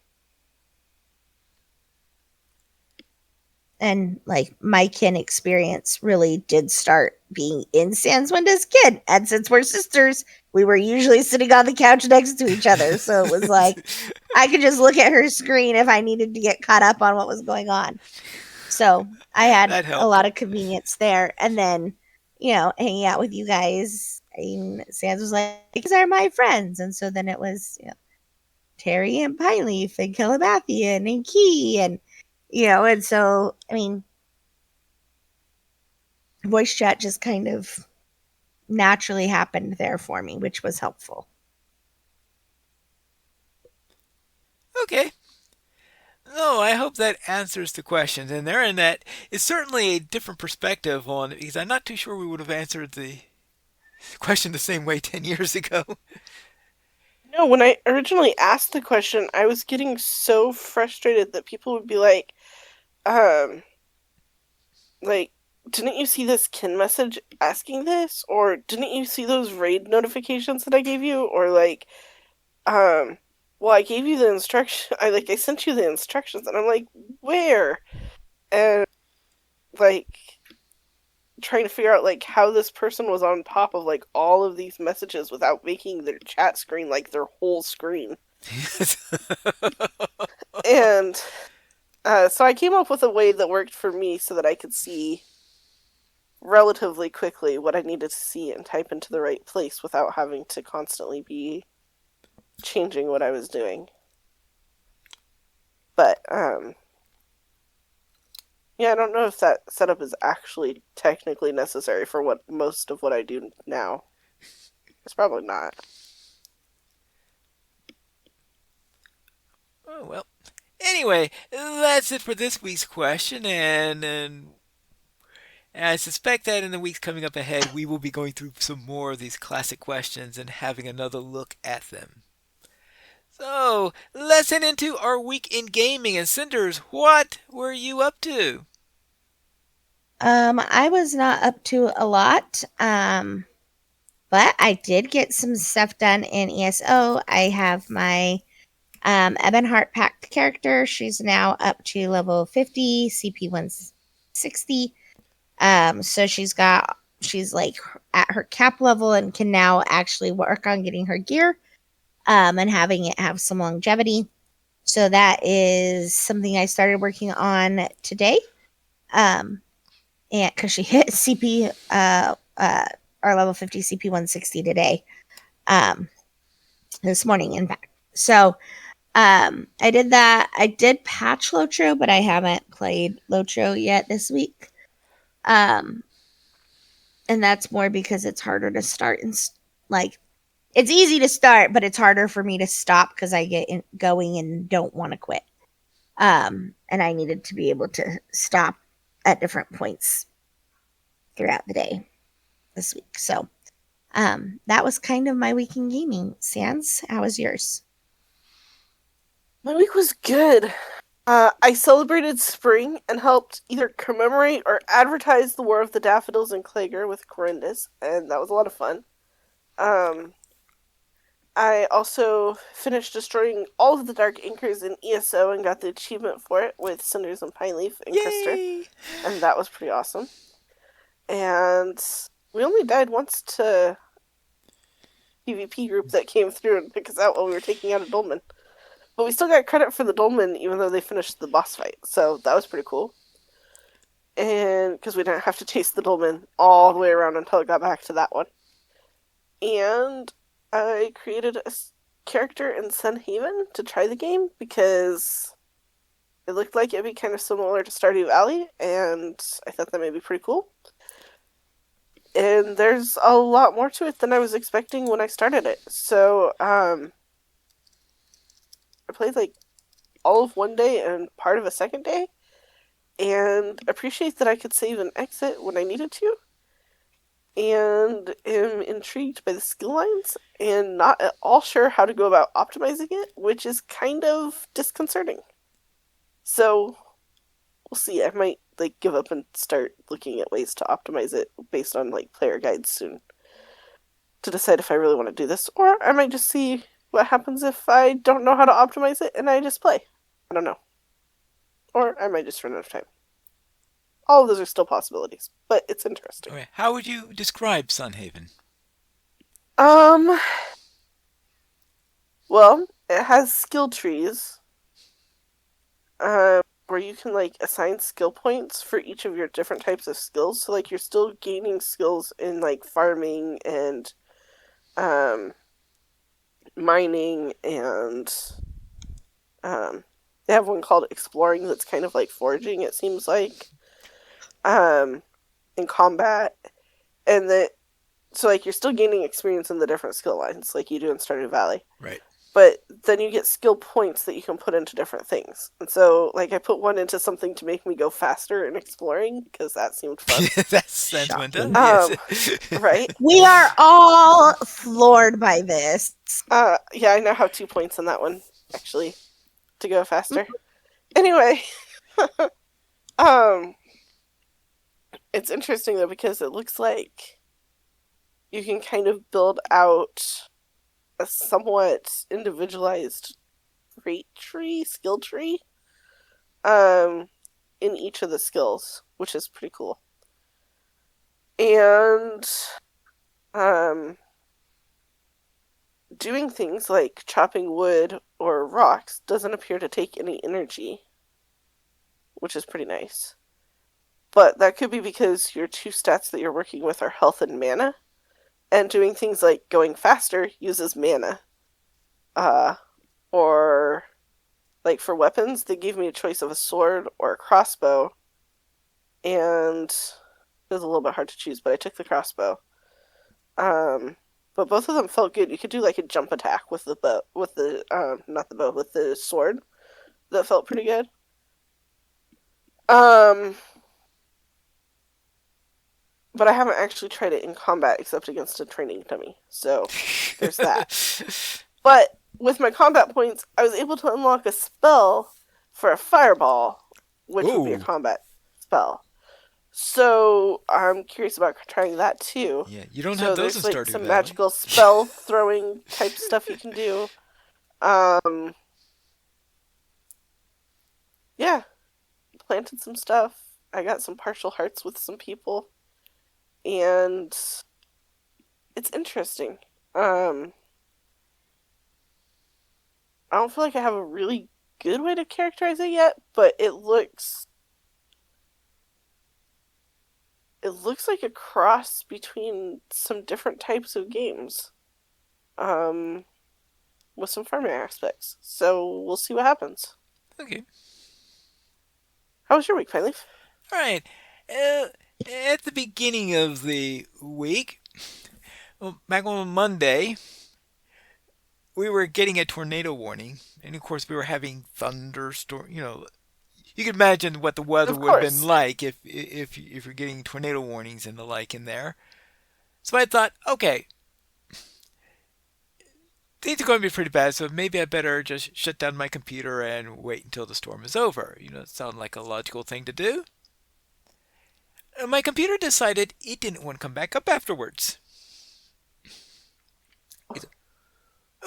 and like my kin experience really did start being in Sans Windows Kid. And since we're sisters, we were usually sitting on the couch next to each other. So it was like I could just look at her screen if I needed to get caught up on what was going on. So I had That a helped. lot of convenience there. And then, hanging out with you guys. I mean, Sans was like, these are my friends. And so then it was, Terry and Pineleaf and Calabathian and Key and so I mean, voice chat just kind of naturally happened there for me, which was helpful. Okay. No, I hope that answers the questions. And there in that is certainly a different perspective on it because I'm not too sure we would have answered the question the same way 10 years ago. No, when I originally asked the question, I was getting so frustrated that people would be um, like, didn't you see this kin message asking this? Or didn't you see those raid notifications that I gave you? Or um, well, I gave you the instruction. I sent you the instructions, and I'm like, where? And like trying to figure out like how this person was on top of like all of these messages without making their chat screen like their whole screen. And so I came up with a way that worked for me so that I could see relatively quickly what I needed to see and type into the right place without having to constantly be changing what I was doing. But yeah, I don't know if that setup is actually technically necessary for what most of what I do now. It's probably not. Oh, well. Anyway, that's it for this week's question, and I suspect that in the weeks coming up ahead, we will be going through some more of these classic questions and having another look at them. So, let's head into our week in gaming. And Cinders, what were you up to? I was not up to a lot, but I did get some stuff done in ESO. I have my Ebonheart Pact character. She's now up to level 50, CP 160. So she's like at her cap level and can now actually work on getting her gear, and having it have some longevity. So that is something I started working on today. Um, and because she hit CP, our level 50 CP 160 today, um, this morning, in fact. So, I did that. I did patch LOTRO, but I haven't played LOTRO yet this week. Um, and that's more because it's harder to start and like it's easy to start, but it's harder for me to stop because I get going and don't want to quit. And I needed to be able to stop at different points throughout the day this week. So, that was kind of my week in gaming. Sans, how was yours? My week was good. I celebrated spring and helped either commemorate or advertise the War of the Daffodils in Klager with Corindus, and that was a lot of fun. Um, I also finished destroying all of the Dark Inkers in ESO and got the achievement for it with Cinders and Pineleaf and Krister, Yay! and that was pretty awesome. And we only died once to PvP group that came through and picked us out while we were taking out a Dolmen. But we still got credit for the Dolmen even though they finished the boss fight, so that was pretty cool. And because we didn't have to chase the Dolmen all the way around until it got back to that one. And I created a character in Sun Haven to try the game because it looked like it'd be kind of similar to Stardew Valley, and I thought that may be pretty cool. And there's a lot more to it than I was expecting when I started it. So, I played like all of one day and part of a second day, and appreciate that I could save and exit when I needed to, and am intrigued by the skill lines and not at all sure how to go about optimizing it, which is kind of disconcerting. So we'll see. I might like give up and start looking at ways to optimize it based on like player guides soon to decide if I really want to do this, or I might just see what happens if I don't know how to optimize it and I just play. I don't know. Or I might just run out of time. all of those are still possibilities, but it's interesting. Okay. How would you describe Sunhaven? Um, well, it has skill trees, where you can like assign skill points for each of your different types of skills. So like you're still gaining skills in like farming and um mining and they have one called exploring that's kind of like foraging, it seems like. Um in combat. And so like you're still gaining experience in the different skill lines like you do in Stardew Valley. Right. But then you get skill points that you can put into different things. And so, like, I put one into something to make me go faster in exploring because that seemed fun. That's sentimental. Shocking. Yes. Right? We are all floored by this. Yeah, I now have 2 points on that one, actually, to go faster. Anyway, um, it's interesting though because it looks like you can kind of build out a somewhat individualized trait tree, skill tree, um, in each of the skills, which is pretty cool. And um, doing things like chopping wood or rocks doesn't appear to take any energy, which is pretty nice. But that could be because your two stats that you're working with are health and mana, and doing things like going faster uses mana. Or like for weapons, they gave me a choice of a sword or a crossbow, and it was a little bit hard to choose, but I took the crossbow. But both of them felt good. You could do like a jump attack with the bow, with the not the bow, with the sword. That felt pretty good. But I haven't actually tried it in combat except against a training dummy. So there's that. But with my combat points, I was able to unlock a spell for a fireball, which would be a Ooh. combat spell. So I'm curious about trying that too. Yeah, you don't So have those in there's like Stardew some Valley. magical spell throwing type stuff you can do. Yeah, planted some stuff. I got some partial hearts with some people, and it's interesting. I don't feel like I have a really good way to characterize it yet, but it looks like a cross between some different types of games, um, with some farming aspects. So we'll see what happens. Okay. How was your week, Pineleaf? All right. At the beginning of the week, well, back on Monday, we were getting a tornado warning, and of course, we were having thunderstorm. You could imagine what the weather Of would have been course. like if you're getting tornado warnings and the like in there. So I thought, okay, things are going to be pretty bad, so maybe I better just shut down my computer and wait until the storm is over. It sounds like a logical thing to do. And my computer decided it didn't want to come back up afterwards. It's,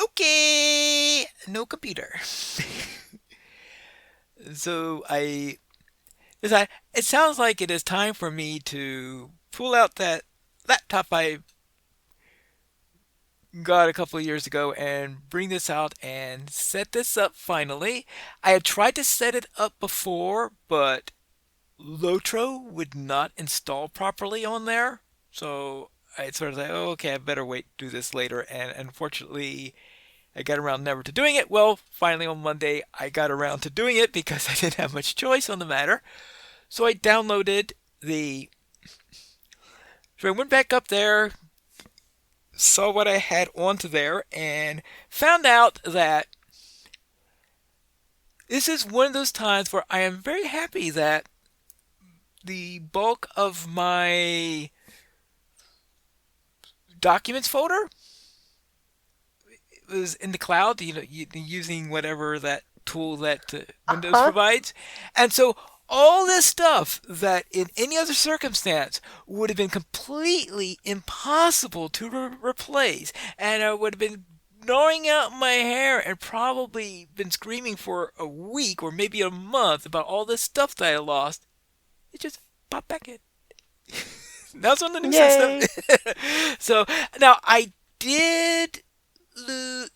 okay, no computer. So I decided it sounds like it is time for me to pull out that laptop I got a couple of years ago and bring this out and set this up finally. I had tried to set it up before, but LOTRO would not install properly on there. So I sort of like, oh, okay, I better wait to do this later. And unfortunately, I got around never to doing it. Well, finally on Monday, I got around to doing it because I didn't have much choice on the matter. So I downloaded the. So I went back up there, saw what I had onto there, and found out that this is one of those times where I am very happy that the bulk of my documents folder was in the cloud, using whatever that tool that Windows Uh-huh. provides. And so all this stuff that in any other circumstance would have been completely impossible to replace, and I would have been gnawing out my hair and probably been screaming for a week or maybe a month about all this stuff that I lost. It just pop back in. That was on the new system. Yay! So now I did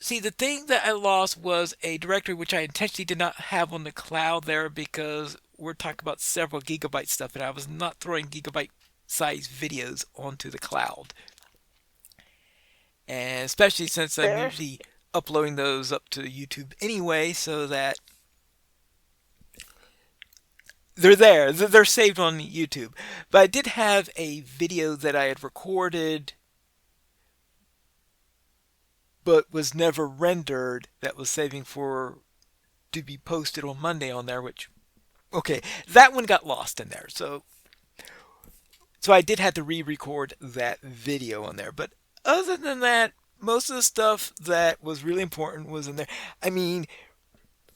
see, the thing that I lost was a directory which I intentionally did not have on the cloud there because we're talking about several gigabyte stuff, and I was not throwing gigabyte size videos onto the cloud. And especially since I'm Fair. usually uploading those up to YouTube anyway, so that they're there. They're saved on YouTube. But I did have a video that I had recorded but was never rendered that was saving for to be posted on Monday on there, which okay, that one got lost in there. So I did have to re-record that video on there. But other than that, most of the stuff that was really important was in there. I mean,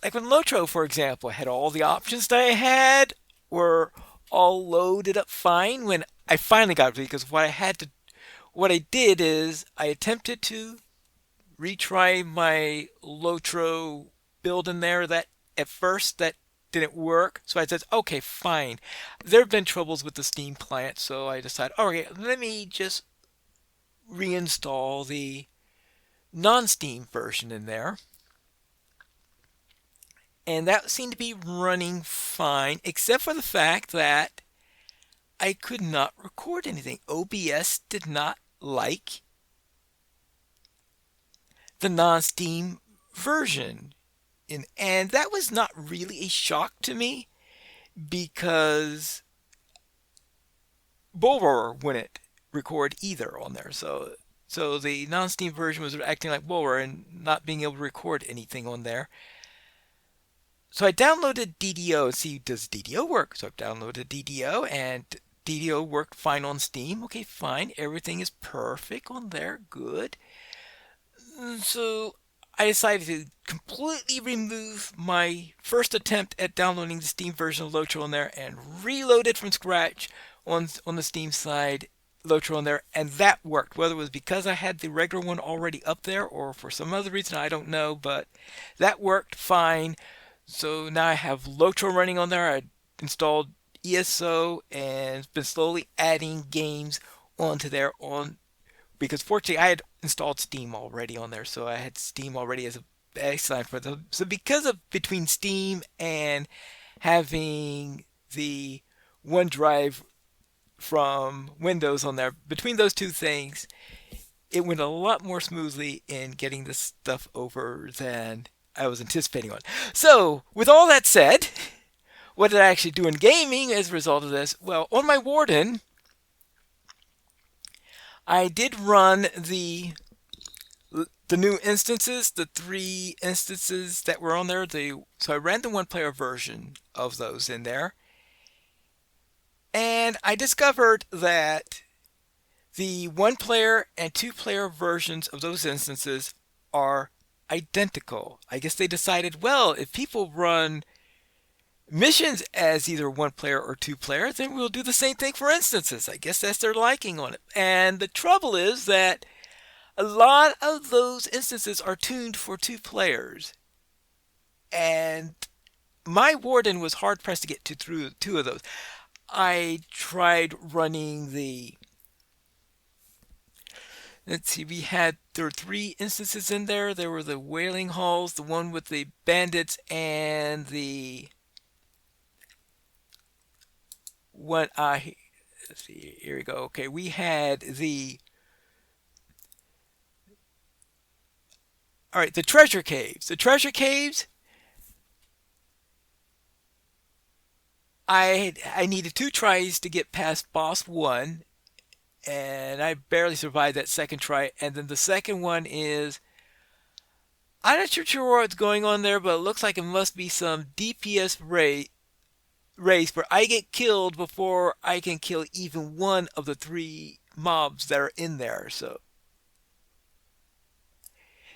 like when LOTRO, for example, had all the options that I had were all loaded up fine when I finally got it because what I did is I attempted to retry my LOTRO build in there that at first that didn't work. So I said, okay, fine. There have been troubles with the Steam client, so I decided, okay, let me just reinstall the non-Steam version in there. And that seemed to be running fine, except for the fact that I could not record anything. OBS did not like the non-Steam version. And that was not really a shock to me because Bulwer wouldn't record either on there. So the non-Steam version was acting like Bulwer and not being able to record anything on there. So I downloaded DDO and see, does DDO work? So I downloaded DDO and DDO worked fine on Steam. Okay, fine. Everything is perfect on there. Good. So I decided to completely remove my first attempt at downloading the Steam version of LOTRO on there and reload it from scratch on the Steam side, LOTRO on there, and that worked. Whether it was because I had the regular one already up there or for some other reason, I don't know, but that worked fine. So now I have LOTRO running on there. I installed ESO and been slowly adding games onto there on because fortunately I had installed Steam already on there, so I had Steam already as a baseline for them. So because of between Steam and having the OneDrive from Windows on there, between those two things, it went a lot more smoothly in getting this stuff over than I was anticipating on. So, with all that said, what did I actually do in gaming as a result of this? Well, on my Warden, I did run the new instances, the 3 instances that were on there. So I ran the one-player version of those in there, and I discovered that the one-player and two-player versions of those instances are identical. I guess they decided, well, if people run missions as either one player or two player, then we'll do the same thing for instances. I guess that's their liking on it. And the trouble is that a lot of those instances are tuned for two players. And my Warden was hard pressed to get through two of those. I tried running the. Let's see, there were 3 instances in there. There were the Wailing Halls, the one with the bandits, and the what I let's see, here we go. Okay, we had the all right, the treasure caves. The treasure caves. I needed 2 tries to get past boss one, and I barely survived that second try. And then the second one is I'm not sure what's going on there, but it looks like it must be some DPS race where I get killed before I can kill even one of the 3 mobs that are in there. So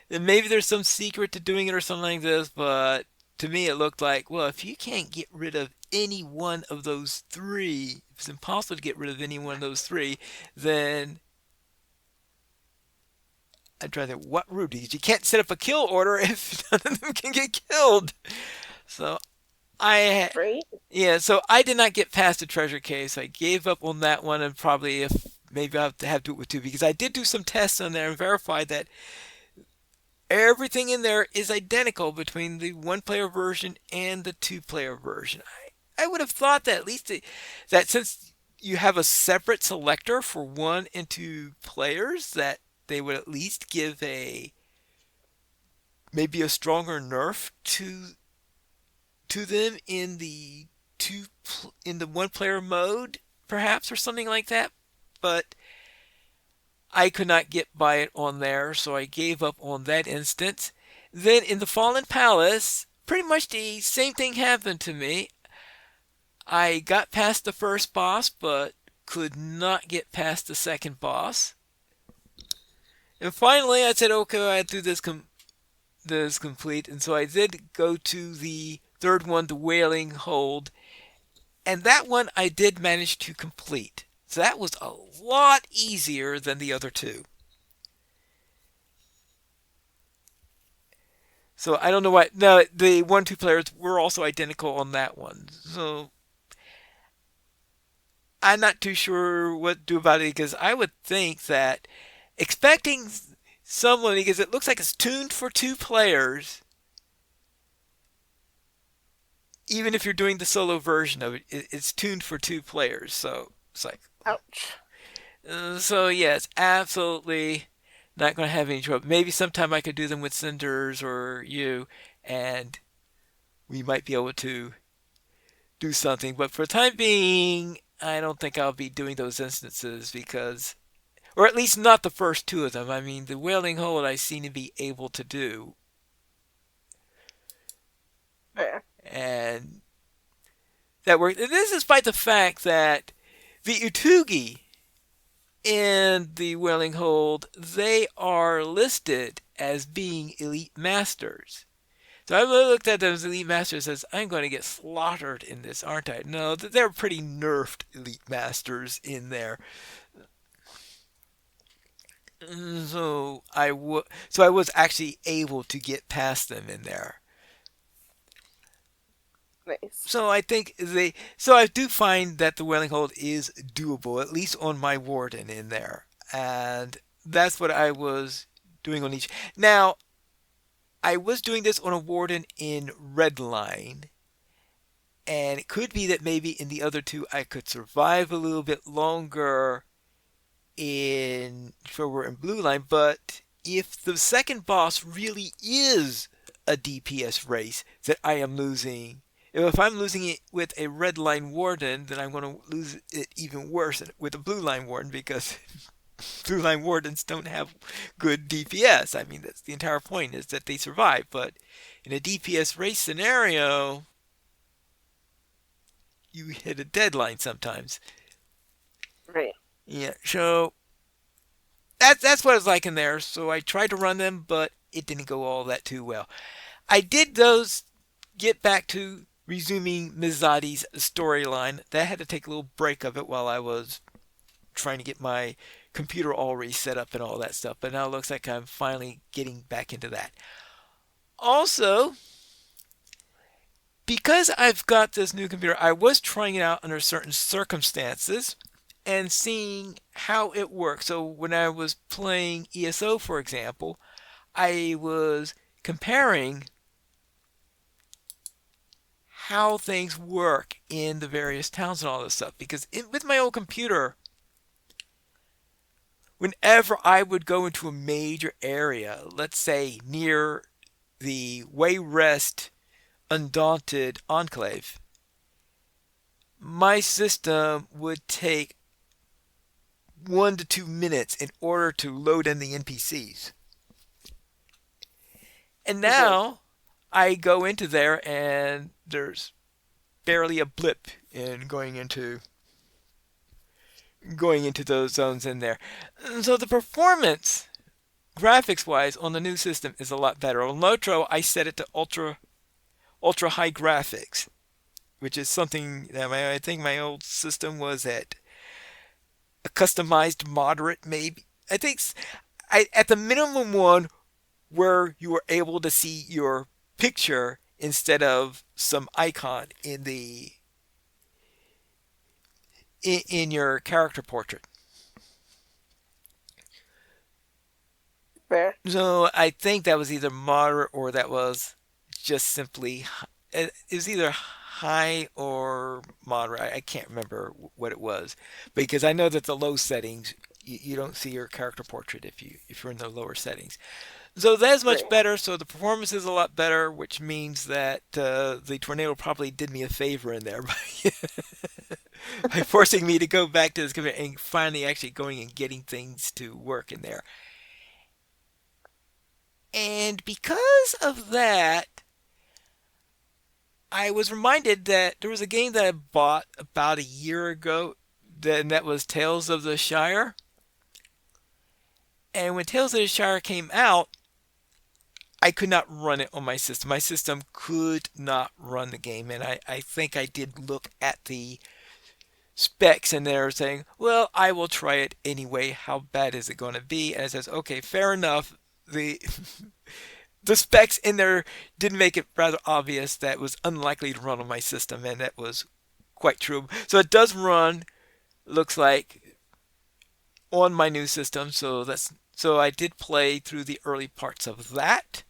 and maybe there's some secret to doing it or something like this, but to me it looked like, well, if you can't get rid of any one of those 3, if it's impossible to get rid of any one of those 3, then I'm trying to think, what route? You can't set up a kill order if none of them can get killed. So I Right? Yeah, so I did not get past the treasure case. I gave up on that one, and probably if maybe I'll have to do it with two because I did do some tests on there and verified that everything in there is identical between the one-player version and the two-player version. I would have thought that at least that since you have a separate selector for one and two players, that they would at least give a maybe a stronger nerf to them in the in the one player mode, perhaps, or something like that. But I could not get by it on there, so I gave up on that instance. Then in the Fallen Palace, pretty much the same thing happened to me. I got past the first boss, but could not get past the second boss. And finally, I said, okay, I do this complete, and so I did go to the third one, the Wailing Hold, and that one I did manage to complete. So that was a lot easier than the other two. So I don't know why. No, the one two players were also identical on that one. So I'm not too sure what to do about it because I would think that expecting someone because it looks like it's tuned for two players, even if you're doing the solo version of it, it's tuned for two players. So it's like, Ouch. so yeah, it's absolutely not going to have any trouble. Maybe sometime I could do them with Cinders or you, and we might be able to do something. But for the time being, I don't think I'll be doing those instances because, or at least not the first two of them. I mean, the Wailing Hold I seem to be able to do, Fair. and that worked. And this is despite the fact that the Utugi in the Wailing Hold, they are listed as being elite masters. So I looked at those elite masters as I'm going to get slaughtered in this, aren't I? No, they're pretty nerfed elite masters in there. So I was actually able to get past them in there. Nice. So I think so I do find that the Wailing Hold is doable, at least on my warden in there, and that's what I was doing on each. Now I was doing this on a warden in Redline, and it could be that maybe in the other two I could survive a little bit longer in for we're in Blue Line, but if the second boss really is a DPS race that I am losing, if I'm losing it with a red line warden, then I'm going to lose it even worse with a blue line warden because blue line wardens don't have good DPS. I mean, that's the entire point is that they survive. But in a DPS race scenario, you hit a deadline sometimes. Right. Yeah, so that's what it's like in there. So I tried to run them, but it didn't go all that too well. I did those get back to resuming Mizadi's storyline. That had to take a little break of it while I was trying to get my computer all reset up and all that stuff. But now it looks like I'm finally getting back into that. Also, because I've got this new computer, I was trying it out under certain circumstances and seeing how it works. So when I was playing ESO, for example, I was comparing how things work in the various towns and all this stuff. Because with my old computer, whenever I would go into a major area, let's say near the Wayrest Undaunted Enclave, my system would take 1 to 2 minutes in order to load in the NPCs. And now I go into there and there's barely a blip in going into those zones in there. So the performance graphics wise on the new system is a lot better. On LOTRO I set it to ultra high graphics, which is something that I think my old system was at a customized moderate maybe. I think at the minimum one where you were able to see your picture instead of some icon in your character portrait. Fair. So I think that was either moderate or that was just simply it was either high or moderate. I can't remember what it was because I know that the low settings you don't see your character portrait if you're in the lower settings. So that's much Right. better. So the performance is a lot better, which means that the tornado probably did me a favor in there by forcing me to go back to this computer and finally actually going and getting things to work in there. And because of that, I was reminded that there was a game that I bought about a year ago, and that was Tales of the Shire. And when Tales of the Shire came out, I could not run it on my system. My system could not run the game, and I think I did look at the specs and they're saying, well, I will try it anyway. How bad is it going to be? And it says, okay, fair enough. The the specs in there did make it rather obvious that it was unlikely to run on my system, and that was quite true. So it does run, looks like, on my new system. So I did play through the early parts of that.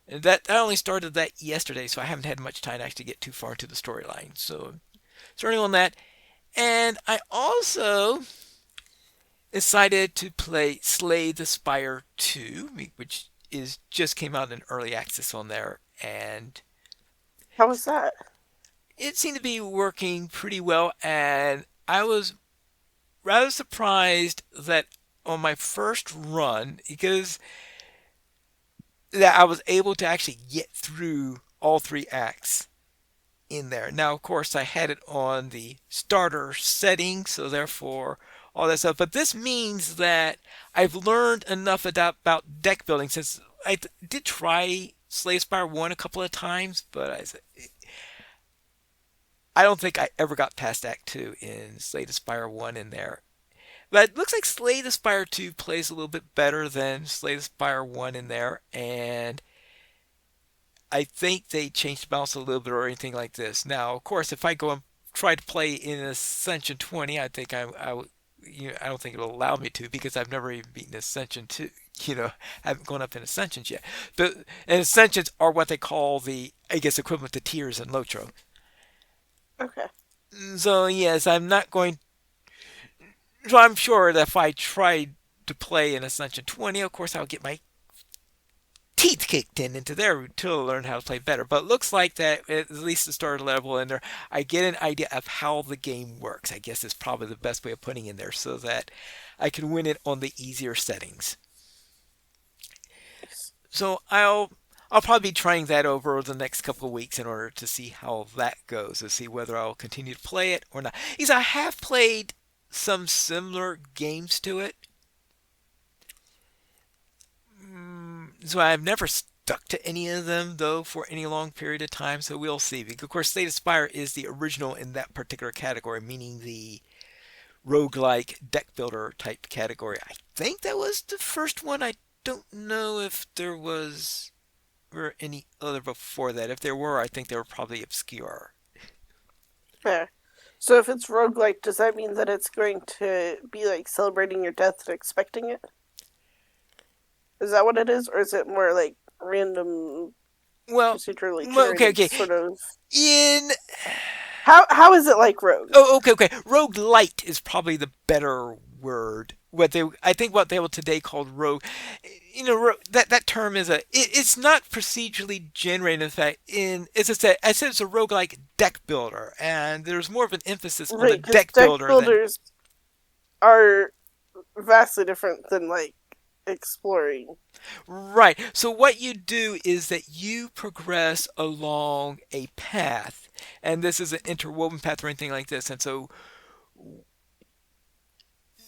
And that I only started that yesterday, so I haven't had much time to actually get too far into the storyline. So starting on that, and I also decided to play Slay the Spire 2, which is just came out in early access on there, and How was that? it seemed to be working pretty well. And I was rather surprised that on my first run, because that I was able to actually get through all three acts in there. Now, of course, I had it on the starter setting, so therefore all that stuff. But this means that I've learned enough about deck building since did try Slay Spire 1 a couple of times, but I don't think I ever got past Act 2 in Slay the Spire 1 in there. But it looks like Slay the Spire 2 plays a little bit better than Slay the Spire 1 in there, and I think they changed the balance a little bit or anything like this. Now, of course, if I go and try to play in Ascension 20, I think I would, I don't think it'll allow me to because I've never even beaten Ascension 2. I haven't gone up in Ascensions yet. And Ascensions are what they call the, I guess, equivalent to tiers in LOTRO. Okay. So, yes, I'm not going. So, I'm sure that if I tried to play in Ascension 20, of course, I'll get my teeth kicked into there to learn how to play better. But it looks like that at least the starter level in there, I get an idea of how the game works. I guess is probably the best way of putting it in there, so that I can win it on the easier settings. Nice. So I'll probably be trying that over the next couple of weeks in order to see how that goes, to see whether I'll continue to play it or not. Because I have played some similar games to it, so I've never stuck to any of them though for any long period of time. So we'll see. Because of course, Slay the Spire is the original in that particular category, meaning the roguelike deck builder type category. I think that was the first one. I don't know if there were any other before that. If there were, I think they were probably obscure. Fair. So if it's roguelike, does that mean that it's going to be like celebrating your death and expecting it? Is that what it is? Or is it more like random Well, procedurally okay, generated okay. sort of? In How is it like Rogue? Oh, okay, okay. Roguelite is probably the better word. I think what they will today called rogue. That term is it's not procedurally generated. In fact, as I said it's a roguelike deck builder, and there's more of an emphasis on the Right, because deck deck builder than builders are vastly different than like exploring. right. So what you do is that you progress along a path, and this is an interwoven path or anything like this, and so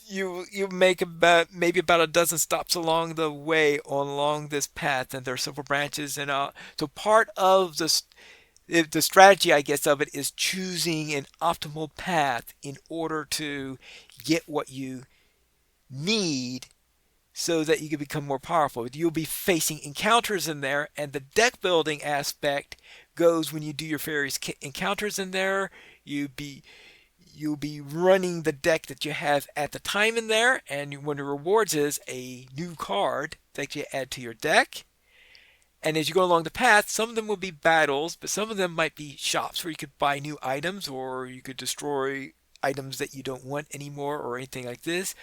you make about maybe about a dozen stops along the way along this path, and there are several branches, and so part of the strategy, I guess, of it is choosing an optimal path in order to get what you need so that you can become more powerful. You'll be facing encounters in there, and the deck building aspect goes when you do your various encounters in there. You be you'll be running the deck that you have at the time in there, and one of the rewards is a new card that you add to your deck. And as you go along the path, some of them will be battles, but some of them might be shops where you could buy new items or you could destroy items that you don't want anymore or anything like this.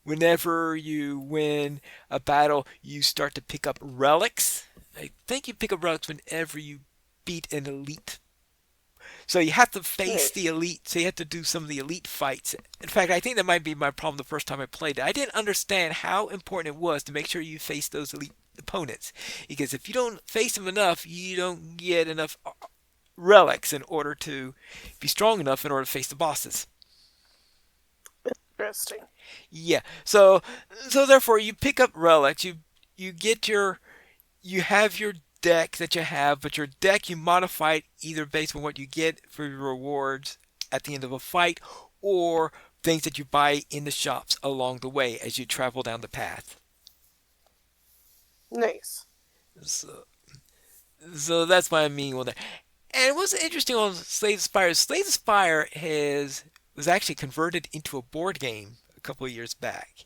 Whenever you win a battle, you start to pick up relics. I think you pick up relics whenever you beat an elite. So you have to face the Nice. elite. So you have to do some of the elite fights. In fact, I think that might be my problem the first time I played it. I didn't understand how important it was to make sure you face those elite opponents. Because if you don't face them enough, you don't get enough relics in order to be strong enough in order to face the bosses. Interesting. Yeah. So therefore you pick up relics, you get you have your deck that you have, but your deck you modify it either based on what you get for your rewards at the end of a fight or things that you buy in the shops along the way as you travel down the path. Nice. So, so that's my meaning on that. And what's interesting on Slay the Spire, Slay the Spire has was actually converted into a board game a couple of years back.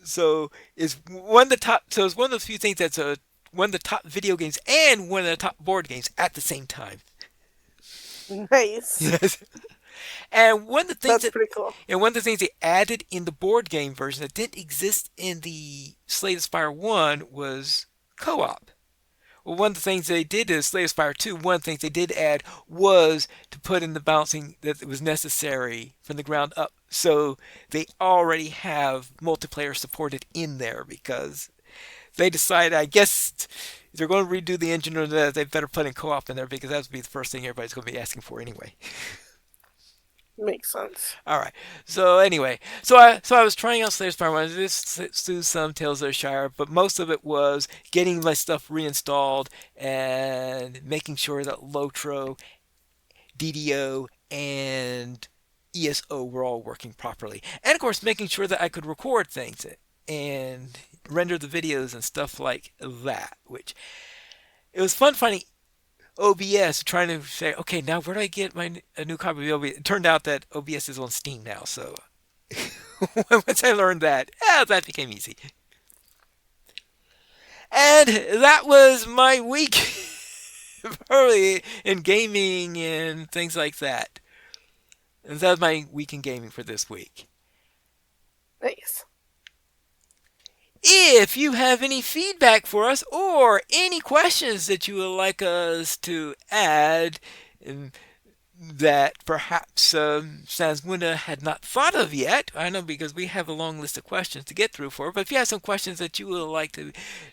So it's one of the top. So it's one of the few things that's one of the top video games and one of the top board games at the same time. Nice. Yes. And one of the things That's that pretty cool. and one of the things they added in the board game version that didn't exist in the Slay the Spire 1 was co-op. Well, one of the things they did is Slay the Spire 2, one of the things they did add was to put in the balancing that was necessary from the ground up. So they already have multiplayer supported in there because they decided, I guess, if they're going to redo the engine or that, they better put in co-op in there because that would be the first thing everybody's going to be asking for anyway. Makes sense. All right. So anyway, so I was trying out Slayer's Power. I did do some Tales of the Shire, but most of it was getting my stuff reinstalled and making sure that LOTRO, DDO, and ESO were all working properly, and of course making sure that I could record things and render the videos and stuff like that. Which it was fun finding OBS, trying to say, okay, now where do I get a new copy of OBS? It turned out that OBS is on Steam now, so once I learned that, that became easy. And that was my week, early in gaming and things like that. And that was my week in gaming for this week. Nice. If you have any feedback for us or any questions that you would like us to add and that perhaps Sanswinda had not thought of yet. I know because we have a long list of questions to get through for. But if you have some questions that you would like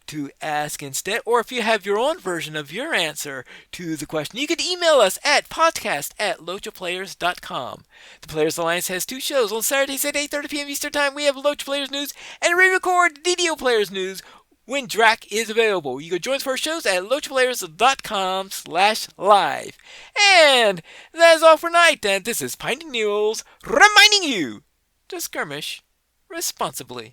to ask instead, or if you have your own version of your answer to the question, you can email us at podcast@lotraplayers.com. The Players Alliance has two shows. On Saturdays at 8:30 p.m. Eastern Time, we have Lotra Players News, and we record DDO Players News when Drac is available. You can join us for our shows at lotraplayers.com/live. And that is all for tonight. And this is Piney News reminding you to skirmish responsibly.